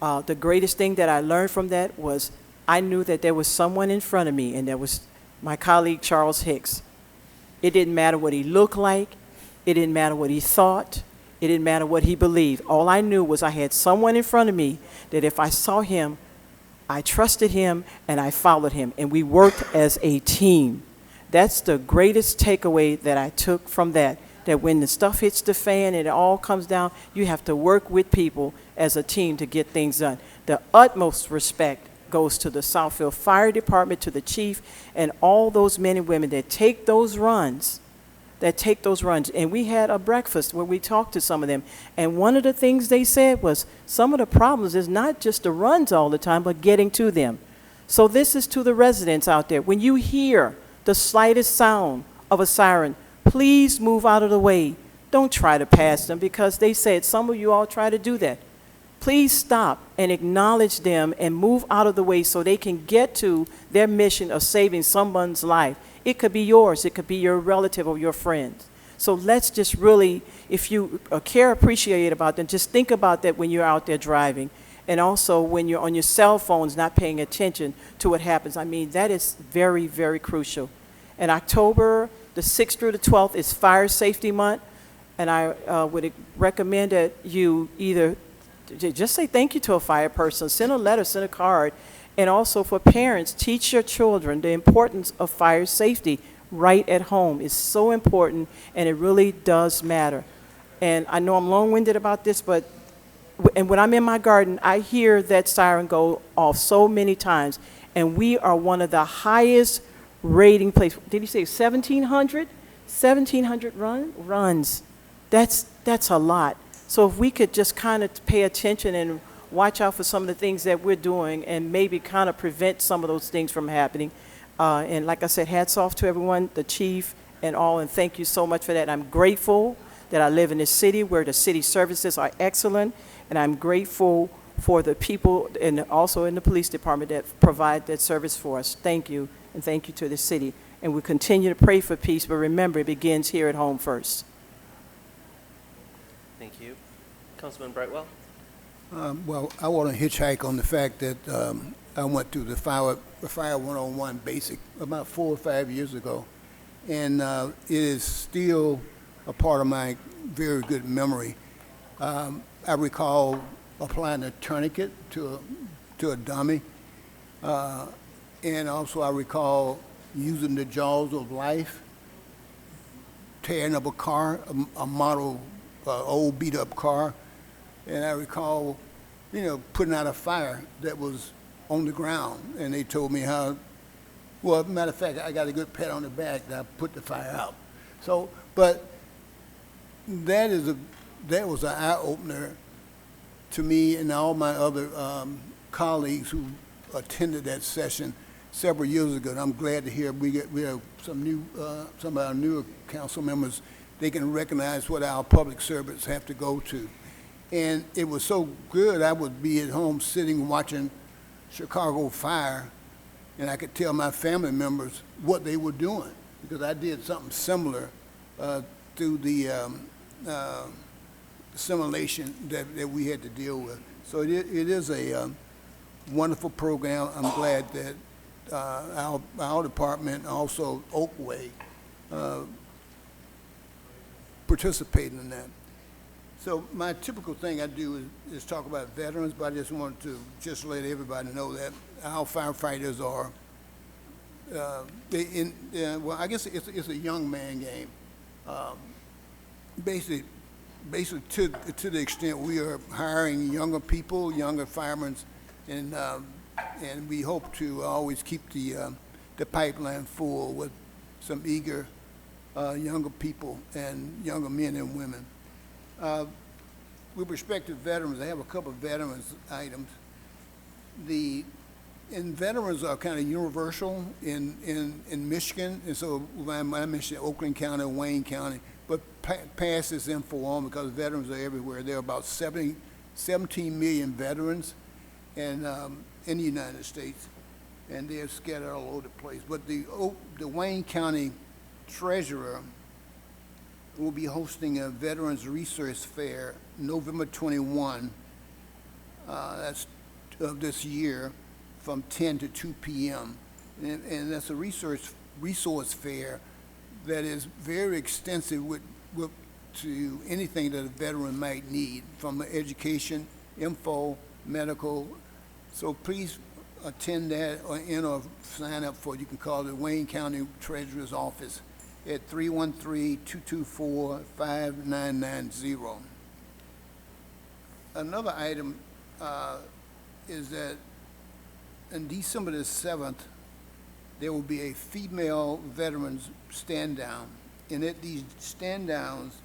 The greatest thing that I learned from that was I knew that there was someone in front of me, and that was my colleague Charles Hicks. It didn't matter what he looked like. It didn't matter what he thought. It didn't matter what he believed. All I knew was I had someone in front of me that if I saw him, I trusted him and I followed him, and we worked as a team. That's the greatest takeaway that I took from that when the stuff hits the fan and it all comes down, you have to work with people as a team to get things done. The utmost respect goes to the Southfield Fire Department, to the chief, and all those men and women that take those runs. And we had a breakfast where we talked to some of them. And one of the things they said was some of the problems is not just the runs all the time, but getting to them. So this is to the residents out there. When you hear the slightest sound of a siren, please move out of the way. Don't try to pass them, because they said some of you all try to do that. please stop and acknowledge them and move out of the way so they can get to their mission of saving someone's life. It could be yours, it could be your relative or your friend. So let's just really, if you care, appreciate about them, just think about that when you're out there driving. And also when you're on your cell phones not paying attention to what happens. I mean, that is very, very crucial. And October the 6th through the 12th is Fire Safety Month. And I would recommend that you either just say thank you to a fire person, send a letter, send a card. And also for parents, teach your children the importance of fire safety right at home. It's so important, and it really does matter. And I know I'm long-winded about this, but when I'm in my garden, I hear that siren go off so many times, and we are one of the highest rating places. Did you say 1,700? 1,700 runs. That's a lot. So if we could just kind of pay attention and watch out for some of the things that we're doing and maybe kind of prevent some of those things from happening. And like I said, hats off to everyone, the chief and all, and thank you so much for that. I'm grateful that I live in this city where the city services are excellent, and I'm grateful for the people and also in the police department that provide that service for us. Thank you, and thank you to the city. And we continue to pray for peace, but remember, it begins here at home first. Thank you. Councilman Brightwell? Well, I want to hitchhike on the fact that I went through the Fire 101 basic about 4 or 5 years ago, and it is still a part of my very good memory. I recall applying a tourniquet to a dummy, and also I recall using the jaws of life, tearing up a car, a model old beat-up car, and I recall, putting out a fire that was on the ground, and they told me how, well, matter of fact, I got a good pat on the back that I put the fire out. So, but that was an eye-opener to me and all my other colleagues who attended that session several years ago. And I'm glad to hear we have some of our newer council members. They can recognize what our public servants have to go to. And it was so good, I would be at home sitting watching Chicago Fire, and I could tell my family members what they were doing, because I did something similar through the simulation that we had to deal with. So it is a wonderful program. I'm glad that our department, also Oakway, participating in that. So my typical thing I do is talk about veterans, but I just wanted to just let everybody know that our firefighters are, well, I guess it's a young man game. Basically to the extent we are hiring younger people, younger firemen, and we hope to always keep the pipeline full with some eager younger people and younger men and women. With respect to veterans, I have a couple of veterans items. And veterans are kind of universal in Michigan, and so when I mentioned Oakland County, Wayne County, but pass this info on because veterans are everywhere. There are about 17 million veterans in the United States, and they're scattered all over the place. But the Wayne County Treasurer will be hosting a Veterans Resource Fair November 21, that's of this year, from 10 to 2 p.m. And that's a resource fair that is very extensive to anything that a veteran might need, from education, info, medical. So please attend that or sign up for it. You can call the Wayne County Treasurer's Office at 313-224-5990. Another item is that on December the 7th, there will be a female veterans stand-down. And at these stand-downs,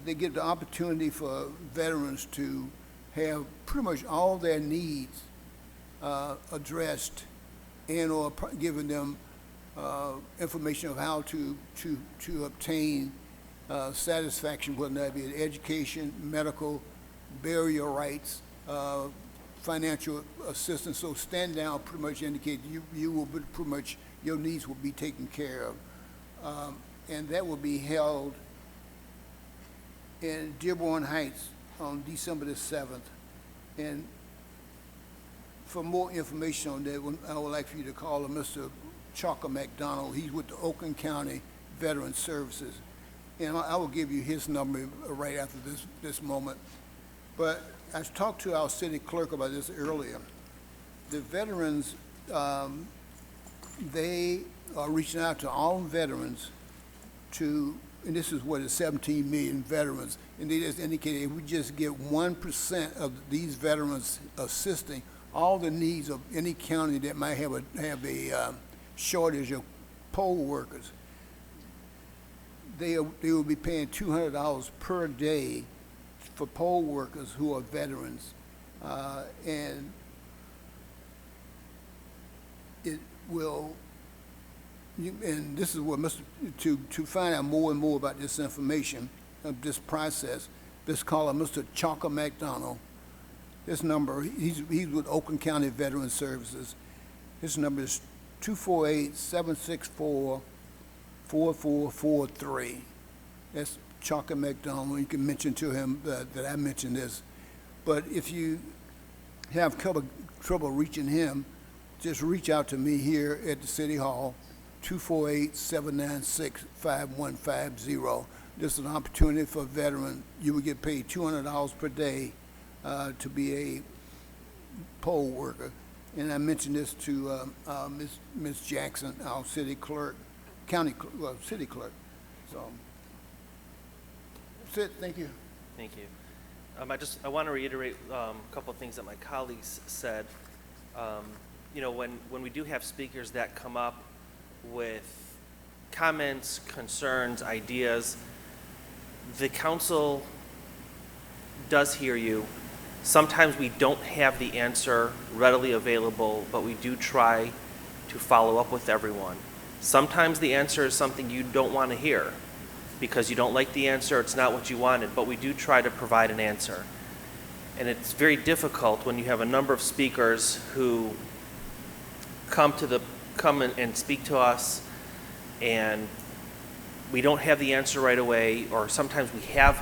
they give the opportunity for veterans to have pretty much all their needs addressed, and or giving them information of how to obtain satisfaction, whether that be education, medical, burial rights, financial assistance. So stand down pretty much indicate you will be pretty much, your needs will be taken care of. And that will be held in Dearborn Heights on December the 7th. And for more information on that, I would like for you to call Mr. Chalker McDonald. He's with the Oakland County Veteran Services. And I will give you his number right after this moment. But I talked to our city clerk about this earlier. The veterans, they are reaching out to all veterans to, and this is what is 17 million veterans, and they just indicated if we just get 1% of these veterans assisting all the needs of any county that might have a shortage of poll workers, they will be paying $200 per day for poll workers who are veterans, and it will. And this is what to find out more and more about this information of this process. Just call Mr. Chalker McDonald. This number, he's with Oakland County Veteran Services. His number is 248-764-4443. That's Chalker McDonald. You can mention to him that I mentioned this. But if you have trouble reaching him, just reach out to me here at the City Hall, 248-796-5150. This is an opportunity for a veteran. You will get paid $200 per day to be a poll worker. And I mentioned this to Ms. Jackson, our city clerk, city clerk. So that's it. Thank you. Thank you. I want to reiterate a couple of things that my colleagues said. You know, when we do have speakers that come up with comments, concerns, ideas, the council does hear you. Sometimes we don't have the answer readily available, but we do try to follow up with everyone. Sometimes the answer is something you don't want to hear because you don't like the answer, it's not what you wanted, but we do try to provide an answer. And it's very difficult when you have a number of speakers who come and speak to us, and we don't have the answer right away, or sometimes we have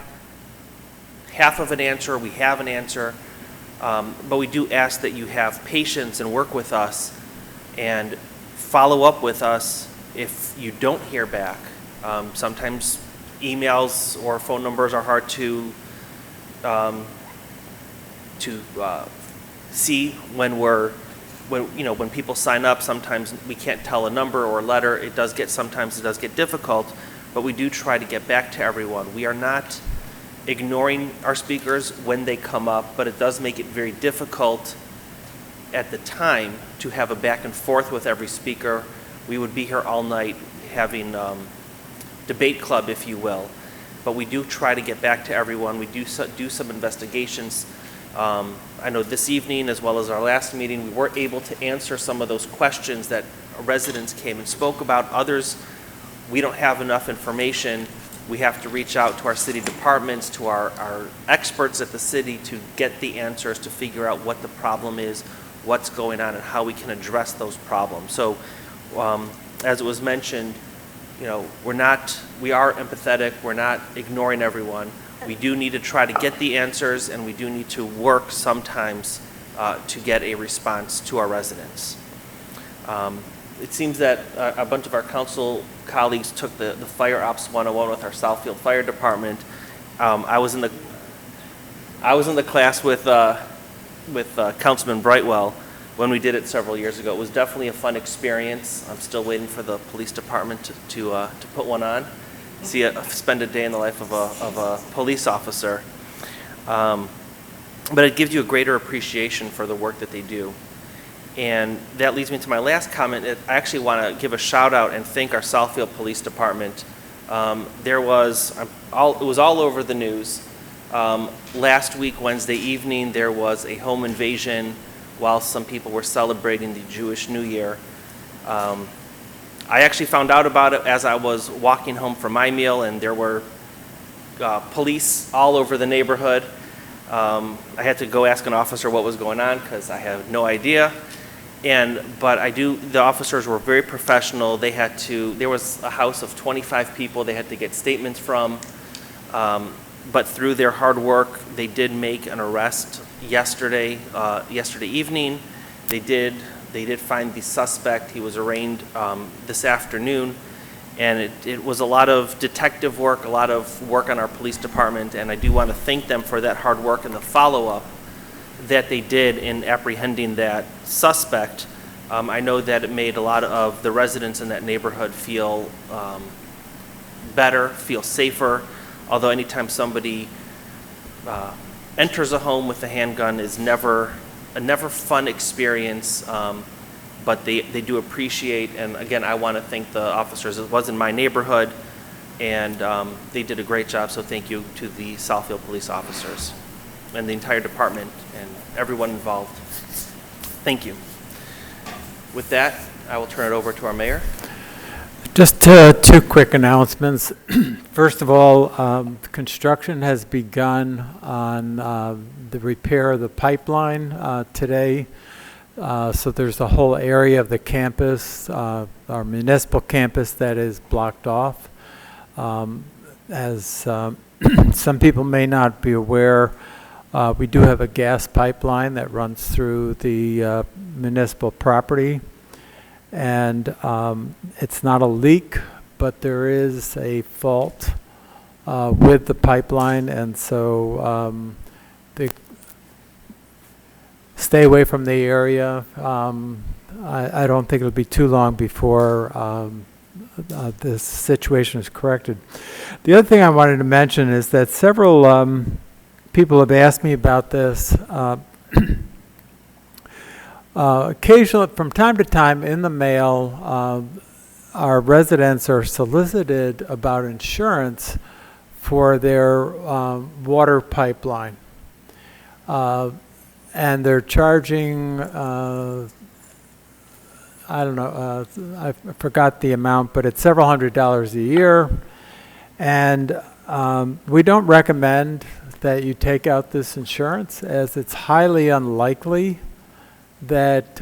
half of an answer, we have an answer, but we do ask that you have patience and work with us and follow up with us if you don't hear back. Sometimes emails or phone numbers are hard to see when people sign up. Sometimes we can't tell a number or a letter. Sometimes it does get difficult, but we do try to get back to everyone. We are not ignoring our speakers when they come up, but it does make it very difficult at the time to have a back and forth with every speaker. We would be here all night having debate club, if you will, but we do try to get back to everyone. We do some investigations. I know this evening, as well as our last meeting, we were able to answer some of those questions that residents came and spoke about. Others, we don't have enough information. We have to reach out to our city departments, to our experts at the city to get the answers, to figure out what the problem is, what's going on, and how we can address those problems. So, as it was mentioned, we are empathetic. We're not ignoring everyone. We do need to try to get the answers, and we do need to work sometimes to get a response to our residents. It seems that a bunch of our council colleagues took the Fire Ops 101 with our Southfield Fire Department. I was in the class with Councilman Brightwell when we did it several years ago. It was definitely a fun experience. I'm still waiting for the police department to put one on. Spend a day in the life of a police officer. But it gives you a greater appreciation for the work that they do. And that leads me to my last comment. I actually want to give a shout out and thank our Southfield Police Department. It was all over the news. Last week, Wednesday evening, there was a home invasion while some people were celebrating the Jewish New Year. I actually found out about it as I was walking home from my meal, and there were police all over the neighborhood. I had to go ask an officer what was going on because I have no idea. But the officers were very professional. There was a house of 25 people they had to get statements from. But through their hard work, they did make an arrest yesterday evening. They did find the suspect. He was arraigned this afternoon. And it was a lot of detective work, a lot of work on our police department, and I do want to thank them for that hard work and the follow-up that they did in apprehending that suspect. I know that it made a lot of the residents in that neighborhood feel better, feel safer, although anytime somebody enters a home with a handgun is never a fun experience. But they do appreciate, and again, I want to thank the officers. It was in my neighborhood, and they did a great job, so thank you to the Southfield police officers and the entire department and everyone involved. Thank you. With that, I will turn it over to our mayor. Just two quick announcements. First of all, construction has begun on the repair of the pipeline today. So there's a whole area of the campus, our municipal campus, that is blocked off. As some people may not be aware, we do have a gas pipeline that runs through the municipal property. And it's not a leak, but there is a fault with the pipeline. And so stay away from the area. I don't think it'll be too long before this situation is corrected. The other thing I wanted to mention is that several people have asked me about this. Occasionally, from time to time in the mail, our residents are solicited about insurance for their water pipeline. And they're charging, I don't know, I forgot the amount, but it's several $100s a year. And we don't recommend that you take out this insurance, as it's highly unlikely that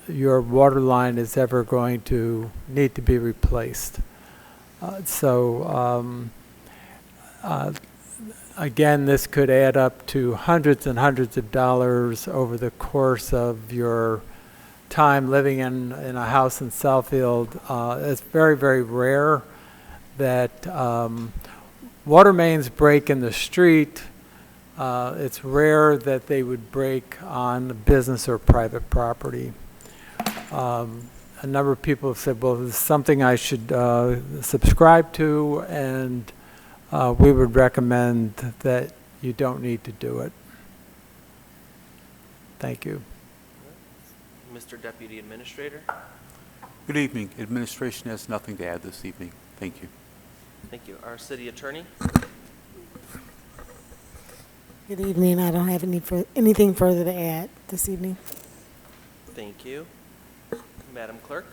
your water line is ever going to need to be replaced. Again, this could add up to hundreds and hundreds of dollars over the course of your time living in a house in Southfield. It's very, very rare that water mains break in the street. It's rare that they would break on business or private property. A number of people have said, well, this is something I should subscribe to, and we would recommend that you don't need to do it. Thank you. Mr. Deputy Administrator. Good evening. Administration has nothing to add this evening. Thank you. Thank you. Our City Attorney. Good evening. I don't have anything further to add this evening. Thank you. Madam Clerk.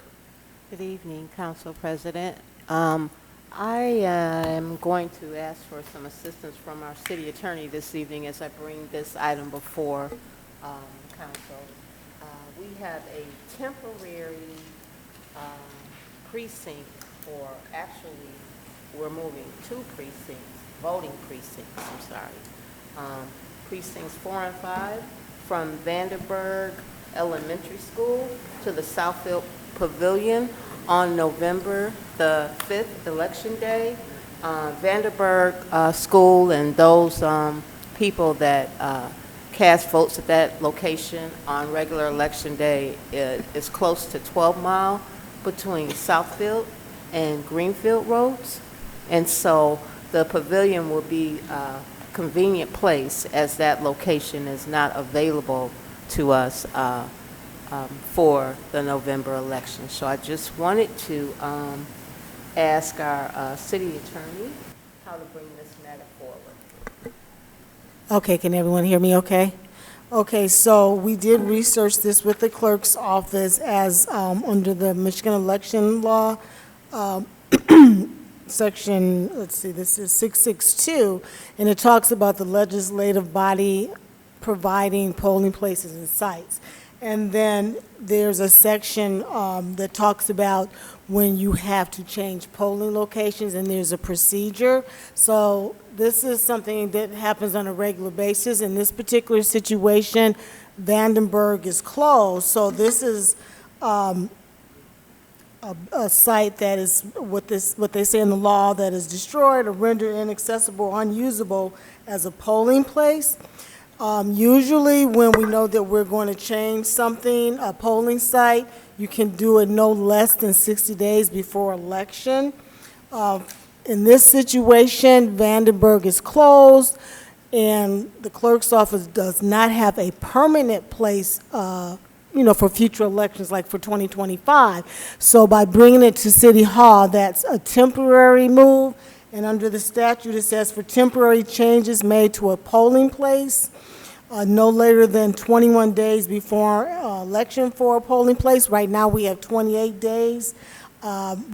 Good evening, Council President. I am going to ask for some assistance from our city attorney this evening as I bring this item before council. We have a temporary precinct for, actually, we're moving two precincts, voting precincts, I'm sorry. Precincts 4 and 5 from Vanderburg Elementary School to the Southfield Pavilion on November the 5th, Election Day. Vanderburg School and those people that cast votes at that location on regular Election Day is close to 12 miles between Southfield and Greenfield roads. And so the pavilion will be a convenient place, as that location is not available to us for the November election. So I just wanted to ask our city attorney how to bring this matter forward. Okay, can everyone hear me okay? Okay, so we did research this with the clerk's office as under the Michigan election law. section, let's see, this is 662, and it talks about the legislative body providing polling places and sites. And then there's a section that talks about when you have to change polling locations, and there's a procedure. So this is something that happens on a regular basis. In this particular situation, Vandenberg is closed, so this is a site that is what they say in the law, that is destroyed or rendered inaccessible or unusable as a polling place. Usually when we know that we're going to change something, a polling site, you can do it no less than 60 days before election. In this situation, Vandenberg is closed, and the clerk's office does not have a permanent place, for future elections, like for 2025. So by bringing it to City Hall, that's a temporary move, and under the statute, it says for temporary changes made to a polling place, no later than 21 days before election for a polling place. Right now, we have 28 days.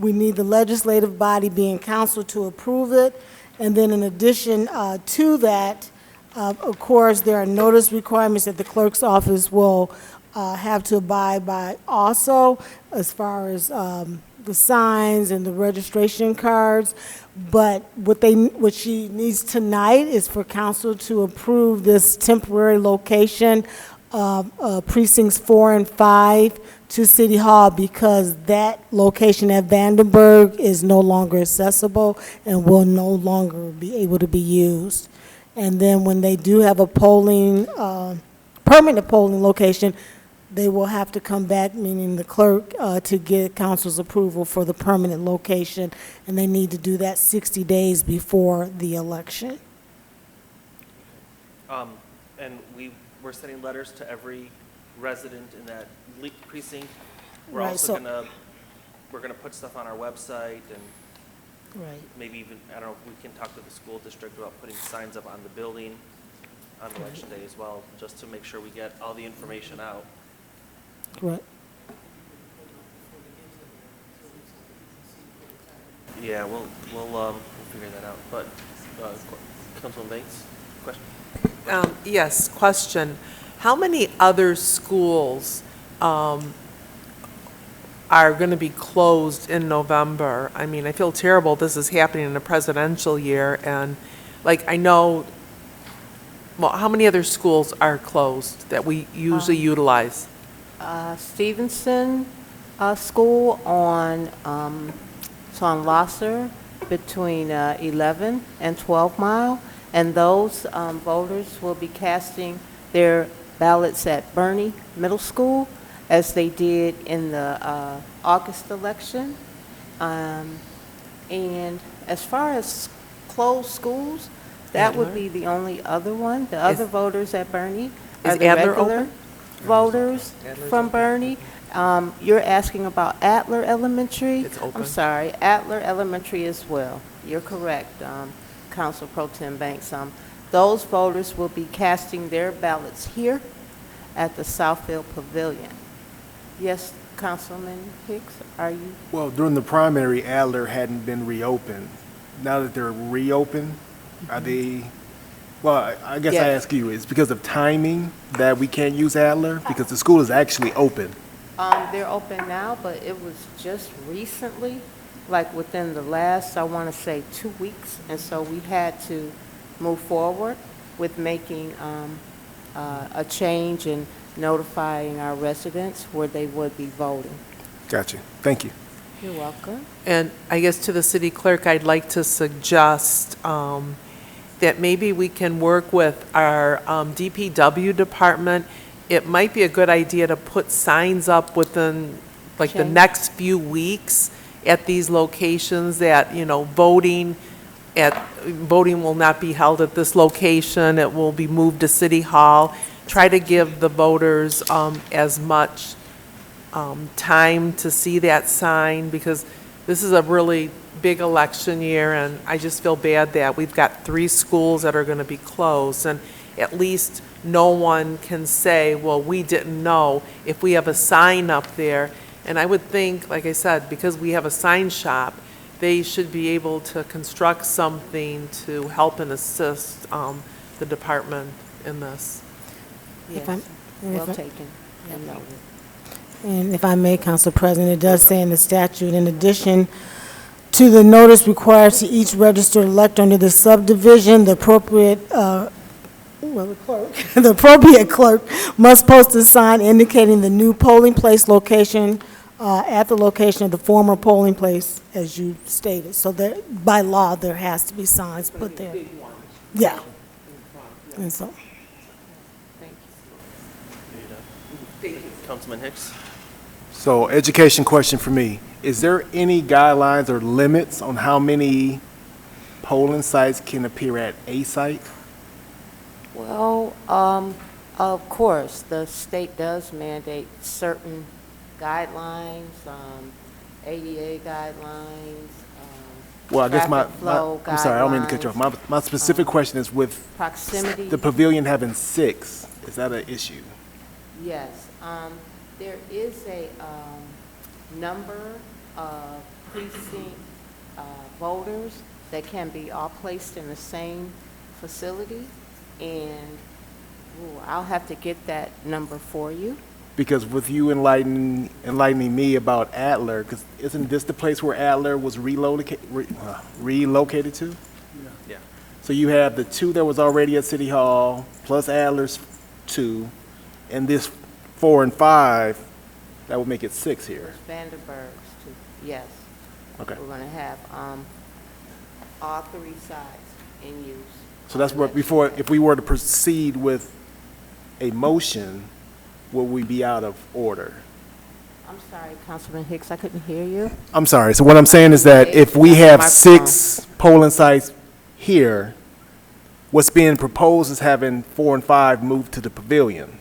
We need the legislative body being council to approve it. And then in addition to that, of course, there are notice requirements that the clerk's office will have to abide by also, as far as the signs and the registration cards. But what she needs tonight is for council to approve this temporary location of precincts 4 and 5 to City Hall, because that location at Vandenberg is no longer accessible and will no longer be able to be used. And then when they do have a permanent polling location, they will have to come back, meaning the clerk, to get council's approval for the permanent location, and they need to do that 60 days before the election. And we're sending letters to every resident in that precinct. We're Right, also so- we're gonna put stuff on our website, and Right. maybe even, I don't know, if we can talk to the school district about putting signs up on the building on election day as well, just to make sure we get all the information out. Right. Yeah, we'll figure that out, but, Councilman Bates, question? Yes, question. How many other schools are going to be closed in November? I mean, I feel terrible this is happening in a presidential year, and, I know, well, how many other schools are closed that we usually utilize? Stevenson School on, it's on Losser, between 11 and 12 Mile, and those voters will be casting their ballots at Bernie Middle School, as they did in the August election. And as far as closed schools, that would be the only other one. The other voters at Bernie are is the Adler regular open? voters Adler's from open? Bernie. You're asking about Adler Elementary? It's open. I'm sorry, Adler Elementary as well. You're correct, Council Pro Tem Banks. Those voters will be casting their ballots here at the Southfield Pavilion. Yes, Councilman Hicks, are you? Well, during the primary, Adler hadn't been reopened. Now that they're reopened, are they, well, I guess I Yes. ask you, is because of timing that we can't use Adler? Because the school is actually open. They're open now, but it was just recently, like within the last, I want to say, 2 weeks. And so we had to move forward with making a change and notifying our residents where they would be voting. Gotcha. Thank you. You're welcome. And I guess to the city clerk, I'd like to suggest that maybe we can work with our DPW department. It might be a good idea to put signs up within, the Change. next few weeks at these locations that, voting will not be held at this location. It will be moved to City Hall. Try to give the voters as much time to see that sign, because this is a really big election year, and I just feel bad that we've got 3 schools that are going to be closed, and at least no one can say, well, we didn't know, if we have a sign up there. And I would think, like I said, because we have a sign shop, they should be able to construct something to help and assist the department in this. Yes, I'm- well if I- taken and noted. And if I may, Council President, it does say in the statute, in addition to the notice required to each registered elector under the subdivision, the appropriate, the clerk, the appropriate clerk must post a sign indicating the new polling place location at the location of the former polling place, as you stated. So there, by law, there has to be signs put there. Yeah. And so. Councilman Hicks? So, education question for me. Is there any guidelines or limits on how many polling sites can appear at a site? Well, of course, the state does mandate certain guidelines, ADA guidelines, Well, I guess traffic flow I'm sorry, I don't mean to cut you guidelines, off. My specific question is with proximity. the pavilion having 6, is that an issue? Yes, there is a number of precinct voters that can be all placed in the same facility, and I'll have to get that number for you. Because with you enlightening me about Adler, because isn't this the place where Adler was relocated to? Yeah. So you have the 2 that was already at City Hall, plus Adler's 2, and this 4 and 5, that would make it 6 here. Vanderburg's, too. Yes. Okay. We're going to have all 3 sides in use. So that's what, before, if we were to proceed with a motion, will we be out of order? I'm sorry, Councilman Hicks, I couldn't hear you. I'm sorry, so what I'm saying is that if we have 6 polling sites here, what's being proposed is having 4 and 5 moved to the pavilion.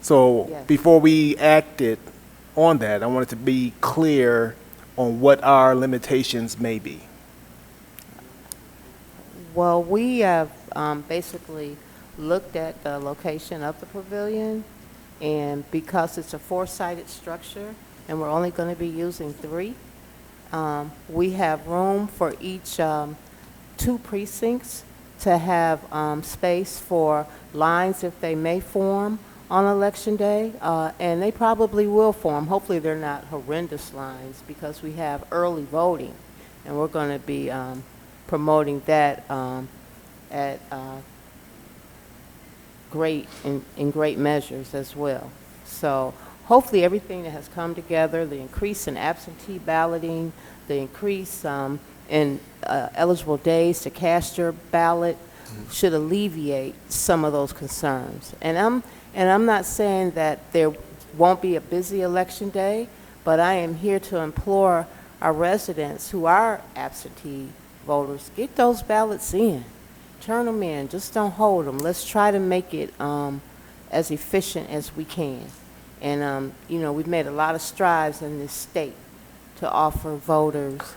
So Yes. before we acted on that, I wanted to be clear on what our limitations may be. Well, we have basically looked at the location of the pavilion, and because it's a 4-sided structure, and we're only going to be using 3, we have room for each 2 precincts to have space for lines if they may form on Election Day, and they probably will form. Hopefully they're not horrendous lines, because we have early voting, and we're going to be promoting that at in great measures as well. So hopefully everything that has come together, the increase in absentee balloting, the increase in eligible days to cast your ballot, should alleviate some of those concerns. And I'm not saying that there won't be a busy election day, but I am here to implore our residents who are absentee voters, get those ballots in. Turn them in, just don't hold them. Let's try to make it as efficient as we can. And, you know, we've made a lot of strides in this state to offer voters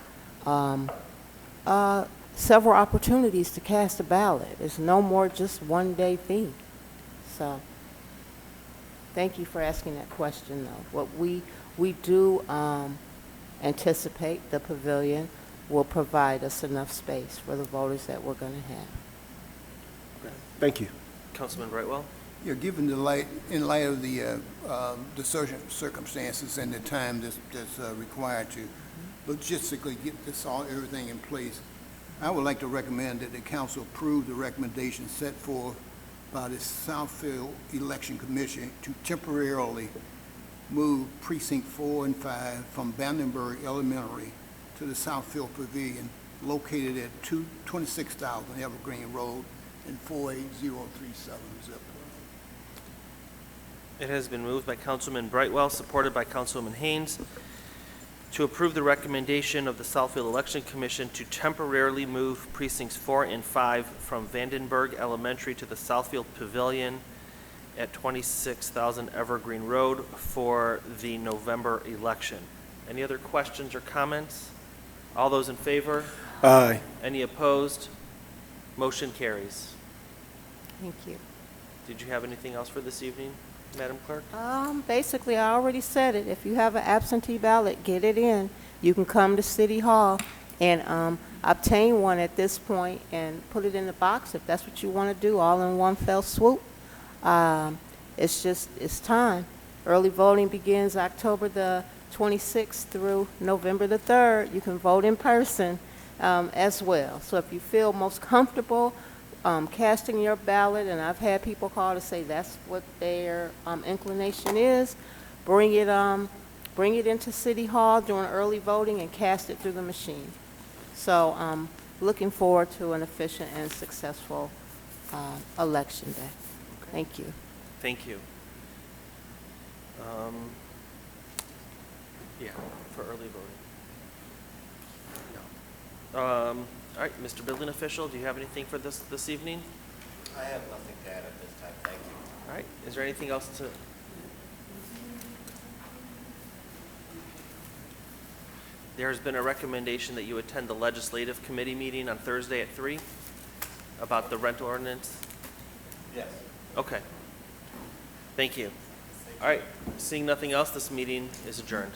several opportunities to cast a ballot. It's no more just one-day thing. So, thank you for asking that question, though. What we do anticipate the pavilion will provide us enough space for the voters that we're going to have. Thank you. Councilman Brightwell? Yeah, given in light of the circumstances and the time that's required to logistically get everything in place, I would like to recommend that the council approve the recommendation set forth by the Southfield Election Commission to temporarily move precinct 4 and 5 from Vandenberg Elementary to the Southfield Pavilion located at 26,000 Evergreen Road and 48037 zip. It has been moved by Councilman Brightwell, supported by Councilwoman Haynes, to approve the recommendation of the Southfield Election Commission to temporarily move precincts 4 and 5 from Vandenberg Elementary to the Southfield Pavilion at 26,000 Evergreen Road for the November election. Any other questions or comments? All those in favor? Aye. Any opposed? Motion carries. Thank you. Did you have anything else for this evening, Madam Clerk? Basically, I already said it. If you have an absentee ballot, get it in. you can come to City Hall and obtain one at this point and put it in the box if that's what you want to do, all in one fell swoop. It's time. Early voting begins October the 26th through November the 3rd. You can vote in person as well. So if you feel most comfortable casting your ballot, and I've had people call to say that's what their inclination is, bring it into City Hall during early voting and cast it through the machine. So looking forward to an efficient and successful election day. Thank you. Thank you. Yeah, for early voting. No. All right, Mr. Building Official, do you have anything for this evening? I have nothing to add at this time, thank you. All right, is there anything else to? There has been a recommendation that you attend the Legislative Committee meeting on Thursday at 3 about the rent ordinance. Yes. Okay. Thank you. All right, seeing nothing else, this meeting is adjourned.